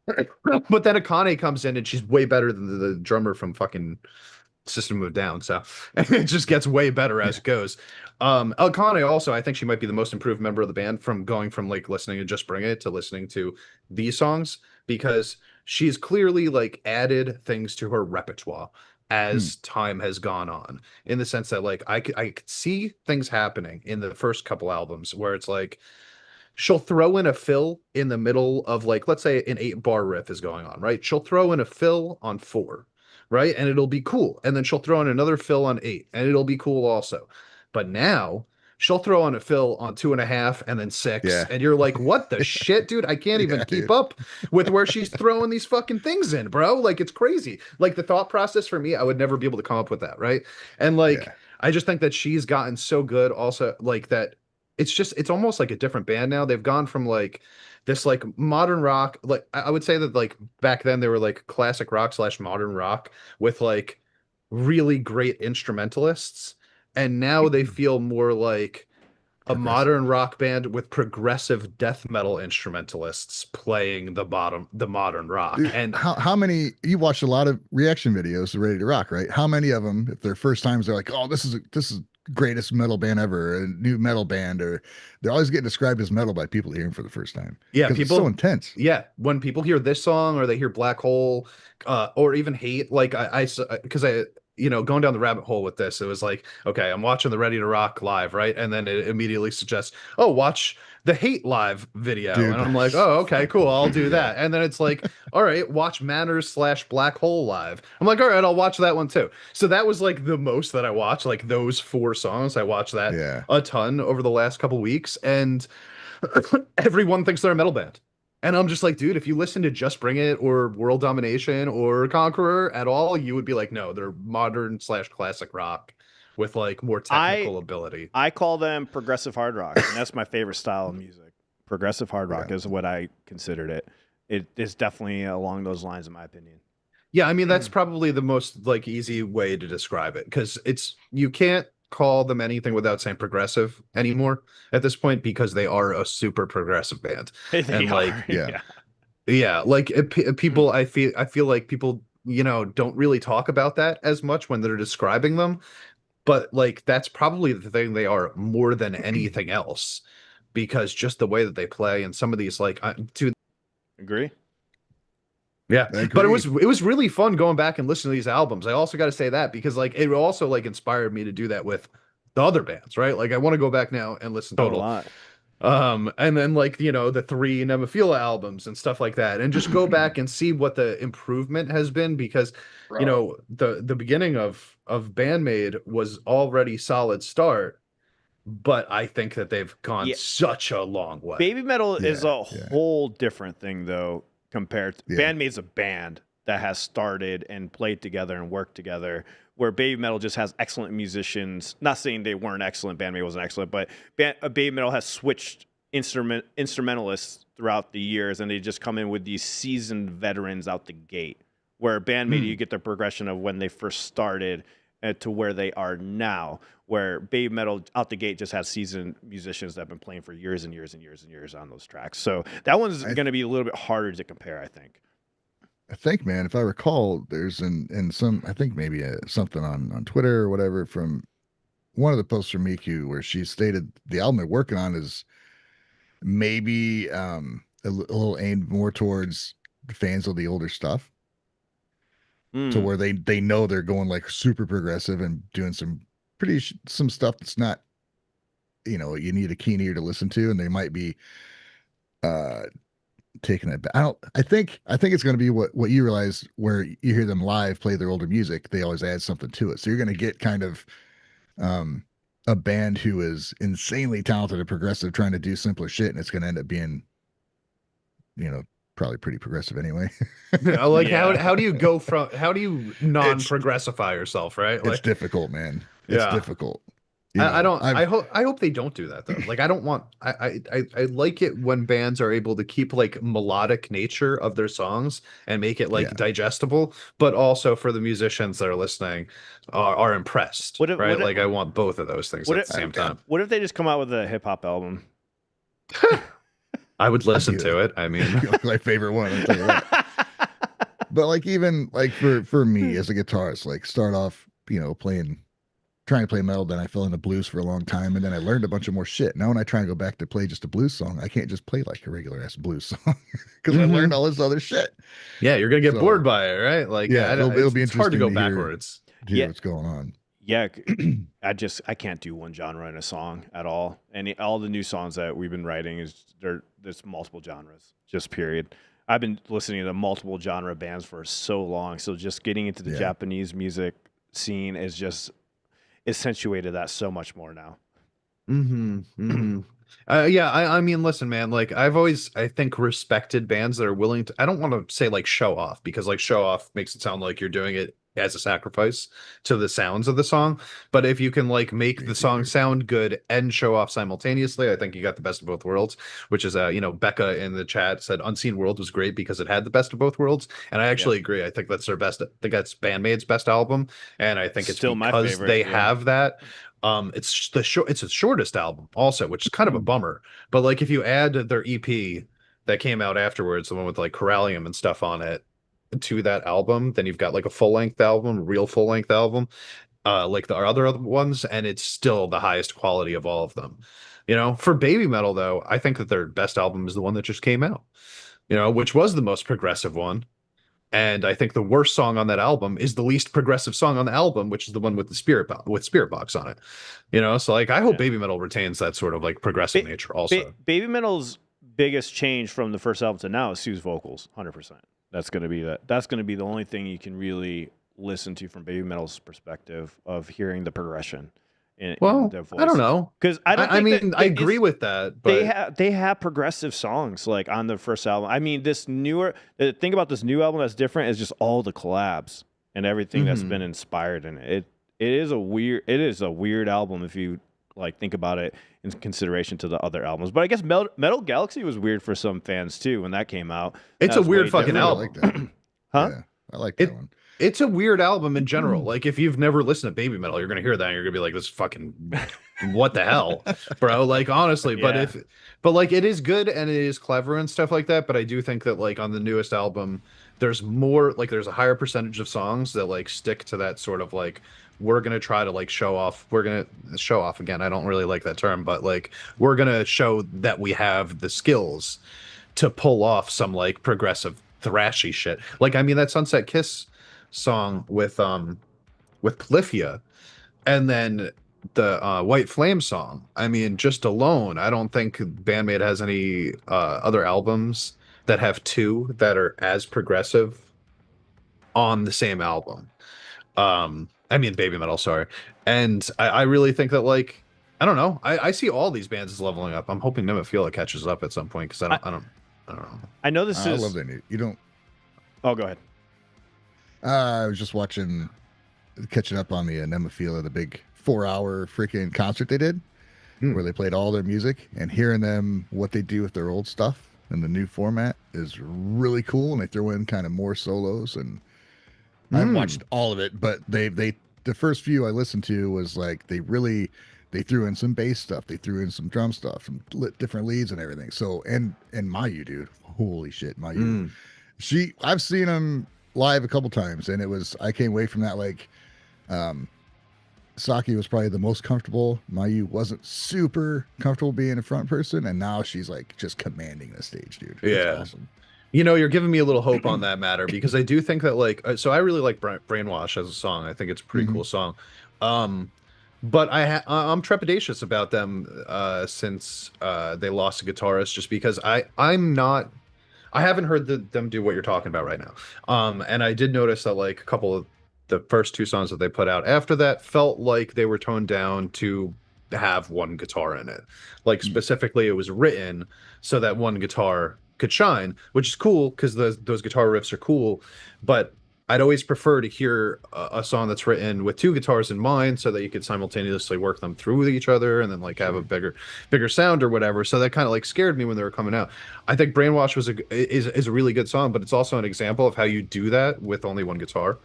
But then Akane comes in and she's way better than the drummer from fucking System of a Down. So it just gets way better as it goes. Akane also, I think she might be the most improved member of the band from going from like listening to Just Bring It to listening to these songs, because she's clearly like added things to her repertoire as time has gone on, in the sense that like I could see things happening in the first couple albums where it's like she'll throw in a fill in the middle of, like, let's say an 8-bar riff is going on, right? She'll throw in a fill on 4, right? And it'll be cool. And then she'll throw in another fill on 8 and it'll be cool also. But now she'll throw on a fill on 2.5 and then 6. And you're like, what the shit, dude? I can't even keep up with where she's throwing these fucking things in, bro. Like, it's crazy. Like, the thought process for me, I would never be able to come up with that, right? And like, I just think that she's gotten so good also, like, that it's almost like a different band now. They've gone from like this like modern rock, like I would say that like back then they were like classic rock / modern rock with like really great instrumentalists, and now they feel more like a modern rock band with progressive death metal instrumentalists playing the modern rock. Dude, and how many, you watched a lot of reaction videos to Ready to Rock, right? How many of them, if they're first times, they're like, oh, this is greatest metal band ever, a new metal band, or they're always getting described as metal by people hearing for the first time. Yeah, people, it's so intense. Yeah, when people hear this song or they hear Black Hole, or even Hate, like because I going down the rabbit hole with this, it was like, okay, I'm watching the Ready to Rock live, right? And then it immediately suggests, oh, watch the Hate live video. Dude. And I'm like, oh, okay, cool, I'll do that. And then it's like, all right, watch Manners / Black Hole live. I'm like, all right, I'll watch that one too. So that was like the most that I watched, like those 4 songs. I watched that a ton over the last couple weeks, and everyone thinks they're a metal band. And I'm just like, dude, if you listen to Just Bring It or World Domination or Conqueror at all, you would be like, no, they're modern / classic rock with like more technical ability. I call them progressive hard rock, and that's my favorite style of music. Progressive hard rock is what I considered it. It is definitely along those lines, in my opinion. Yeah, I mean, that's probably the most like easy way to describe it, because you can't call them anything without saying progressive anymore at this point, because they are a super progressive band. And like, like people, I feel like people, don't really talk about that as much when they're describing them, but like that's probably the thing they are more than anything else, because just the way that they play and some of these like agree. Yeah, but it was really fun going back and listening to these albums. I also got to say that, because like it also like inspired me to do that with the other bands, right? Like I want to go back now and listen to a lot. And then like the 3 Nemila albums and stuff like that, and just go back and see what the improvement has been, because the beginning of Band-Maid was already solid start, but I think that they've gone such a long way. Baby metal is a whole different thing, though, compared to Band-Maid's a band that has started and played together and worked together, where Baby metal just has excellent musicians. Not saying they weren't excellent, Band-Maid wasn't excellent, but Baby metal has switched instrumentalists throughout the years, and they just come in with these seasoned veterans out the gate, where Band-Maid, you get the progression of when they first started to where they are now, where Baby metal out the gate just has seasoned musicians that have been playing for years and years and years and years on those tracks. So that one's going to be a little bit harder to compare, I think. I think, man, if I recall, there's I think maybe something on Twitter or whatever from one of the posts from Miku where she stated the album they're working on is maybe a little aimed more towards the fans of the older stuff, to where they know they're going like super progressive and doing some stuff that's not, you need a keen ear to listen to, and they might be taking it back. I think it's going to be what you realize, where you hear them live play their older music, they always add something to it. So you're going to get kind of a band who is insanely talented and progressive trying to do simpler shit, and it's going to end up being, probably pretty progressive anyway. How do you go from, how do you non-progressify yourself, right? It's difficult, man. It's difficult. I hope they don't do that, though. Like, I like it when bands are able to keep like melodic nature of their songs and make it like digestible, but also for the musicians that are listening are impressed, right? I want both of those things at the same time. What if they just come out with a hip hop album? I would listen to it. I mean, my favorite one. I'll tell you that. But like, even like for me as a guitarist, like start off, trying to play metal, then I fell into blues for a long time, and then I learned a bunch of more shit. Now when I try and go back to play just a blues song, I can't just play like a regular ass blues song because I learned all this other shit. Yeah, you're gonna get bored by it, right? Like, it'll be interesting. It's hard to go backwards. Hear what's going on. Yeah, I can't do one genre in a song at all. And all the new songs that we've been writing there's multiple genres, just period. I've been listening to multiple genre bands for so long, so just getting into the Japanese music scene is just accentuated that so much more now. I mean, listen, man, like I've always, I think, respected bands that are willing to, I don't want to say like show off, because like show off makes it sound like you're doing it as a sacrifice to the sounds of the song. But if you can like make the song sound good and show off simultaneously, I think you got the best of both worlds, which is, Becca in the chat said Unseen World was great because it had the best of both worlds. And I actually agree. I think that's their best. I think that's Band-Maid's best album. And I think it's still because my favorite, they have that. It's its shortest album also, which is kind of a bummer. But like, if you add their EP that came out afterwards, the one with like Corallium and stuff on it, to that album, then you've got like a real full-length album, like the other ones, and it's still the highest quality of all of them. For Baby metal, though, I think that their best album is the one that just came out, which was the most progressive one. And I think the worst song on that album is the least progressive song on the album, which is the one with the Spirit Box on it. So like, I hope Baby metal retains that sort of like progressive nature also. Baby metal's biggest change from the first album to now is Sue's vocals, 100%. That's going to be the only thing you can really listen to from Baby metal's perspective of hearing the progression in their voice. I don't know, because I agree with that, but they have progressive songs like on the first album. I mean, the thing about this new album that's different is just all the collabs and everything that's been inspired in it. It is a weird album if you like think about it in consideration to the other albums. But I guess Metal Galaxy was weird for some fans too when that came out. It's a weird fucking album. I like that. Huh? Yeah, I like that one. It's a weird album in general. Like, if you've never listened to Baby metal, you're gonna hear that and you're gonna be like, this fucking what the hell, bro? Like, honestly. But like, it is good and it is clever and stuff like that. But I do think that like on the newest album, there's a higher percentage of songs that like stick to that sort of like, we're going to try to like show off. We're going to show off again. I don't really like that term, but like, we're going to show that we have the skills to pull off some like progressive thrashy shit. Like, I mean, that Sunset Kiss song with Polyphia, and then the White Flame song. I mean, just alone, I don't think Band-Maid has any other albums that have two that are as progressive on the same album. I mean, Baby metal, sorry. And I really think that like I don't know. I see all these bands as leveling up. I'm hoping Nemila catches up at some point because I don't know. I know this I is. love that new. You don't. Oh, go ahead. I was just catching up on the Nemila, the big 4-hour freaking concert they did, where they played all their music, and hearing them what they do with their old stuff and the new format is really cool. And they throw in kind of more solos, and I've watched all of it, but they the first few I listened to was like they threw in some bass stuff, they threw in some drum stuff, some different leads and everything. So and Mayu, dude, holy shit, Mayu. I've seen them live a couple times, and I came away from that like Saki was probably the most comfortable. Mayu wasn't super comfortable being a front person, and now she's like just commanding the stage, dude. Yeah. It's awesome. You know, you're giving me a little hope on that matter because I do think that like so I really like Brainwash as a song. I think it's a pretty cool song. But I'm trepidatious about them since they lost a guitarist, just because I haven't heard them do what you're talking about right now. And I did notice that like a couple of the first 2 songs that they put out after that felt like they were toned down to have one guitar in it. Like specifically it was written so that one guitar could shine, which is cool because those guitar riffs are cool, but I'd always prefer to hear a song that's written with 2 guitars in mind so that you could simultaneously work them through each other and then like have a bigger sound or whatever. So that kind of like scared me when they were coming out. I think Brainwash is a really good song, but it's also an example of how you do that with only one guitar,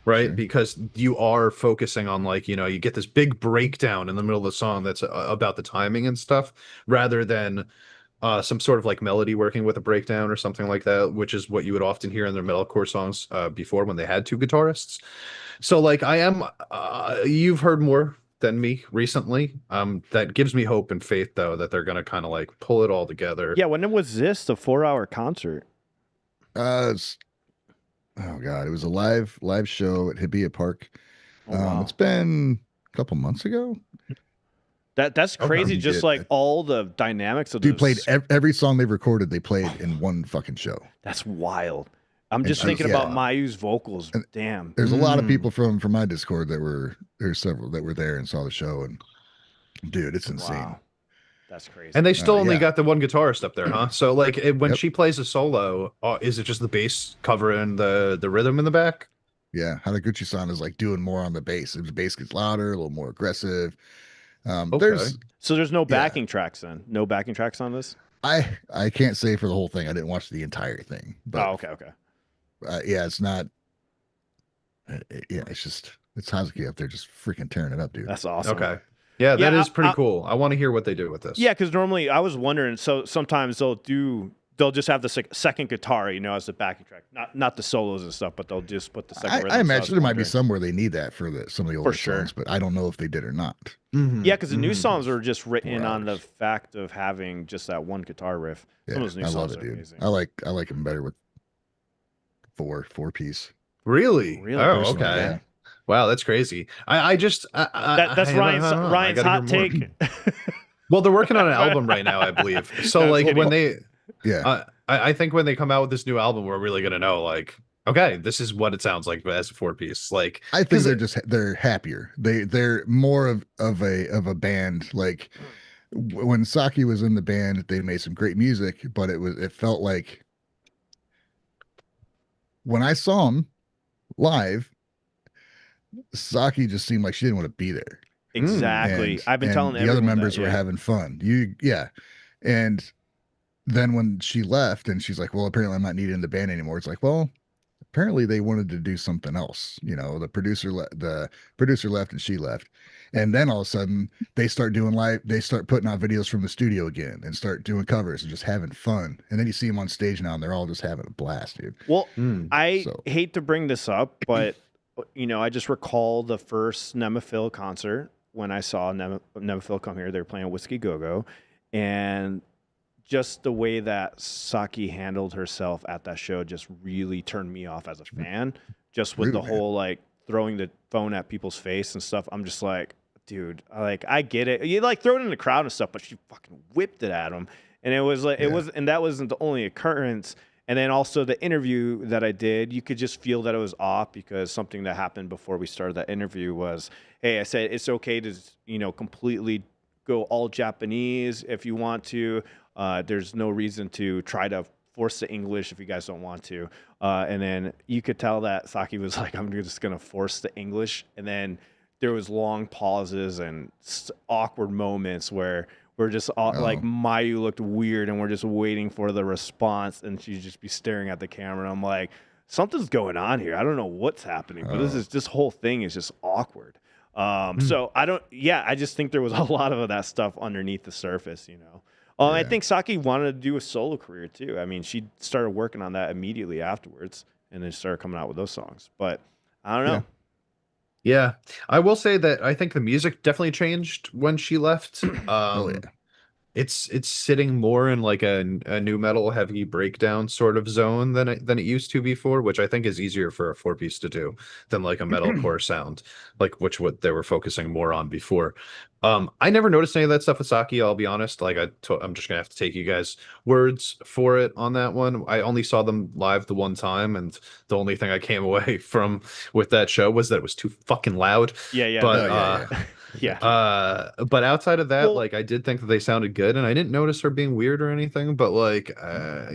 right? Sure. Because you are focusing on like, you know, you get this big breakdown in the middle of the song that's about the timing and stuff rather than some sort of like melody working with a breakdown or something like that, which is what you would often hear in their metalcore songs before when they had 2 guitarists. So like you've heard more than me recently. That gives me hope and faith though that they're gonna kind of like pull it all together. Yeah, when was this? The 4-hour concert? Oh god, it was a live show at Hibiya Park. It's been a couple months ago. That's crazy. Just like all the dynamics of dude played every song they recorded. They played in one fucking show. That's wild. I'm just thinking about Mayu's vocals. And damn. There's a lot of people from my Discord there's several that were there and saw the show, and dude, it's insane. Wow. That's crazy. And they still only got the one guitarist up there, huh? So like when she plays a solo, is it just the bass covering the rhythm in the back? Yeah, Haraguchi-san is like doing more on the bass. The bass gets louder, a little more aggressive. There's no backing tracks then? No backing tracks on this? I can't say for the whole thing. I didn't watch the entire thing. But, okay. It's not. It's Hazuki up there just freaking tearing it up, dude. That's awesome. Okay. Yeah, that is pretty cool. I want to hear what they do with this. Yeah, because normally I was wondering. So sometimes they'll just have the second guitar, you know, as the backing track, not the solos and stuff, but they'll just put the second. I imagine there might be somewhere they need that for some of the older songs, but I don't know if they did or not. Yeah, because the new songs are just written on the fact of having just that one guitar riff. Yeah, Some of those new I songs love it, are dude. amazing. I like them better with four piece. Really? Oh, personally, okay. yeah. Wow, that's crazy. That's Ryan's hot take. Well, they're working on an album right now, I believe. So like when they, I think when they come out with this new album, we're really gonna know like, okay, this is what it sounds like as a 4-piece. Like I think they're happier. They're more of a band. Like when Saki was in the band, they made some great music, but it felt like when I saw them live, Saki just seemed like she didn't want to be there. Exactly. I've been telling the other members were having fun. And then when she left and she's like, well, apparently I'm not needed in the band anymore. It's like, well, apparently they wanted to do something else. You know, the producer left and she left. And then all of a sudden they start putting out videos from the studio again and start doing covers and just having fun. And then you see them on stage now and they're all just having a blast, dude. Well, I hate to bring this up, but you know, I just recall the first Nemila concert when I saw Nemila come here. They were playing Whiskey Go-Go, and just the way that Saki handled herself at that show just really turned me off as a fan. Just with the whole like throwing the phone at people's face and stuff. I'm just like, dude, I get it. You like throw it in the crowd and stuff, but she fucking whipped it at him, and it was like and that wasn't the only occurrence. And then also the interview that I did, you could just feel that it was off because something that happened before we started that interview was, hey, I said it's okay to, you know, completely go all Japanese if you want to. There's no reason to try to force the English if you guys don't want to. And then you could tell that Saki was like, I'm just going to force the English. And then there was long pauses and awkward moments where we're just like Mayu looked weird and we're just waiting for the response. And she'd just be staring at the camera. I'm like, something's going on here. I don't know what's happening, but this whole thing is just awkward. So I just think there was a lot of that stuff underneath the surface, you know. I think Saki wanted to do a solo career too. I mean, she started working on that immediately afterwards and then started coming out with those songs. But I don't know. Yeah. I will say that I think the music definitely changed when she left. It's sitting more in like a new metal heavy breakdown sort of zone than it used to before, which I think is easier for a 4-piece to do than like a metalcore sound, like what they were focusing more on before. I never noticed any of that stuff with Saki, I'll be honest. Like I'm just gonna have to take you guys' words for it on that one. I only saw them live the one time, and the only thing I came away from with that show was that it was too fucking loud. But outside of that, like I did think that they sounded good, and I didn't notice her being weird or anything. But like,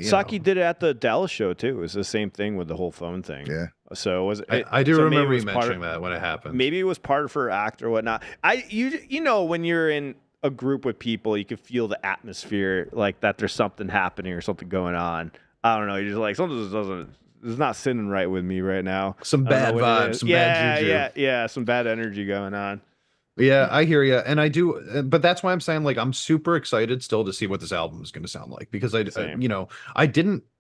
Saki did it at the Dallas show too. It was the same thing with the whole phone thing. Yeah. So was it? I do remember you mentioning that when it happened. Maybe it was part of her act or whatnot. You know when you're in a group with people, you can feel the atmosphere, like that there's something happening or something going on. I don't know. You're just like something it's not sitting right with me right now. Some bad vibes, some bad juju. Yeah, some bad energy going on. Yeah, I hear you, and I do, but that's why I'm saying like I'm super excited still to see what this album is going to sound like, because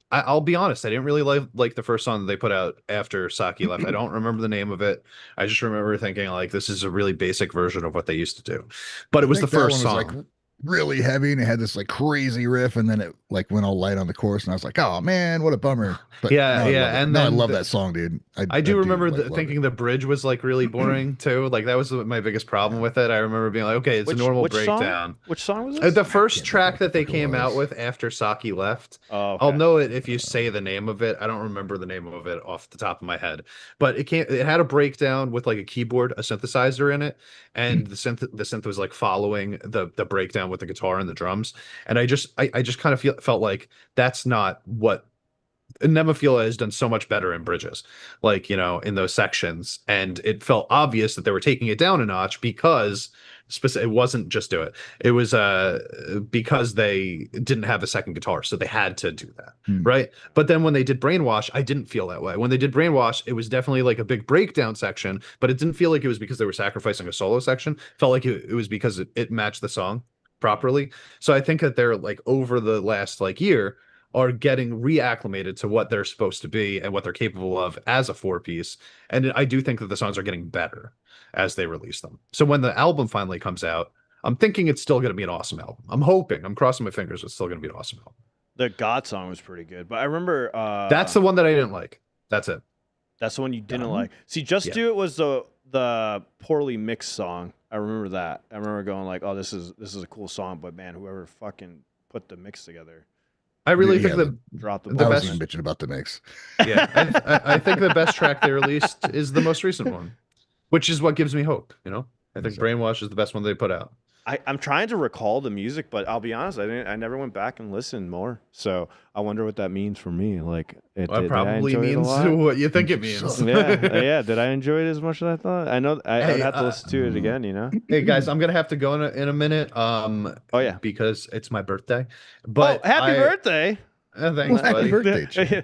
I'll be honest, I didn't really like the first song that they put out after Saki left. I don't remember the name of it. I just remember thinking like this is a really basic version of what they used to do, but it was the first song. Like really heavy, and it had this like crazy riff, and then it like went all light on the chorus, and I was like, oh man, what a bummer. But I love that song, dude. I do remember thinking the bridge was like really boring too. Like that was my biggest problem with it. I remember being like, okay, it's a normal breakdown. Which song was this? The first track that they came out with after Saki left. I'll know it if you say the name of it. I don't remember the name of it off the top of my head, but it had a breakdown with like a keyboard, a synthesizer in it, and the synth was like following the breakdown with the guitar and the drums. And I just kind of felt like that's not what Nemila has done so much better in bridges, like, you know, in those sections. And it felt obvious that they were taking it down a notch because it wasn't just do it. It was because they didn't have a second guitar, so they had to do that, right? But then when they did Brainwash, I didn't feel that way. When they did Brainwash, it was definitely like a big breakdown section, but it didn't feel like it was because they were sacrificing a solo section. It felt like it was because it matched the song properly. So I think that they're like over the last like year are getting reacclimated to what they're supposed to be and what they're capable of as a 4-piece. And I do think that the songs are getting better as they release them. So when the album finally comes out, I'm thinking it's still going to be an awesome album. I'm crossing my fingers it's still going to be an awesome album. The God song was pretty good, but I remember that's the one that I didn't like. That's it. That's the one you didn't like. See, Just Do It was the poorly mixed song. I remember that. I remember going like, "Oh, this is a cool song," but man, whoever fucking put the mix together. I really think the best bitching about the mix. Yeah, I think the best track they released is the most recent one, which is what gives me hope. You know, I think Brainwash is the best one they put out. I'm trying to recall the music, but I'll be honest, I never went back and listened more. So I wonder what that means for me. Like, it probably means what you think it means. Yeah. Did I enjoy it as much as I thought? I know I'd have to listen to it again. You know. Hey guys, I'm gonna have to go in a minute. Because it's my birthday. But happy birthday! Thanks, happy birthday.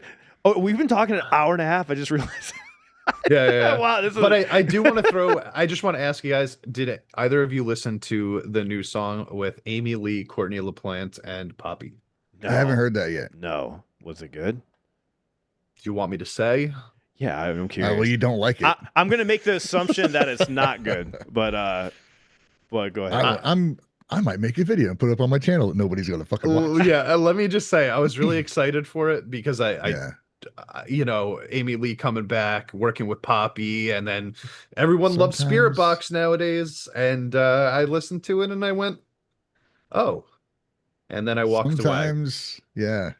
We've been talking an hour and a half. I just realized. Yeah. Wow, but I do want to I just want to ask you guys, did either of you listen to the new song with Amy Lee, Courtney LaPlante, and Poppy? No. I haven't heard that yet. No. Was it good? Do you want me to say? Yeah, I'm curious. Well, you don't like it. I'm going to make the assumption that it's not good, but go ahead. I might make a video and put it up on my channel that nobody's going to fucking watch. Yeah, let me just say, I was really excited for it because you know, Amy Lee coming back, working with Poppy, and then everyone loves Spirit Box nowadays. And I listened to it and I went, oh. And then I walked away. Yeah.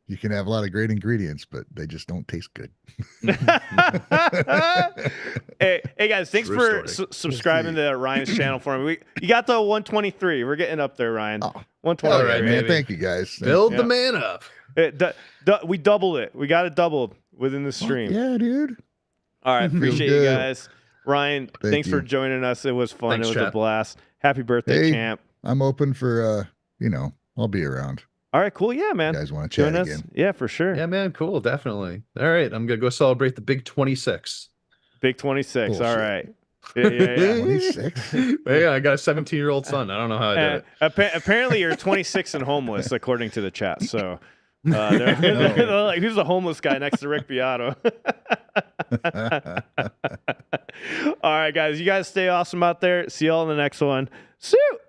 You can have a lot of great ingredients, but they just don't taste good. Hey guys, thanks True for story. subscribing to Ryan's channel for me. You got the 123. We're getting up there, Ryan. Oh, 123. all right, man. baby. Thank you, guys. Build Yeah. the man up. We doubled it. We got it doubled within the stream. Yeah, dude. All right, appreciate you good. guys. Ryan, thanks for you. joining us. It was fun. Thanks, It was a chat. blast. Happy birthday, Hey. champ. I'm open for, I'll be around. All right, cool. Yeah, man. You guys want to chat Join us? again? Yeah, for sure. Yeah, man. Cool. Definitely. All right. I'm going to go celebrate the big 26. Big 26. All Bullshit. right. Yeah. 26? Yeah, I got a 17-year-old son. I don't know how I did it. Apparently, you're 26 and homeless, according to the chat. So, they're like, who's the homeless guy next to Rick Beato? All right, guys. You guys stay awesome out there. See y'all in the next one. See you.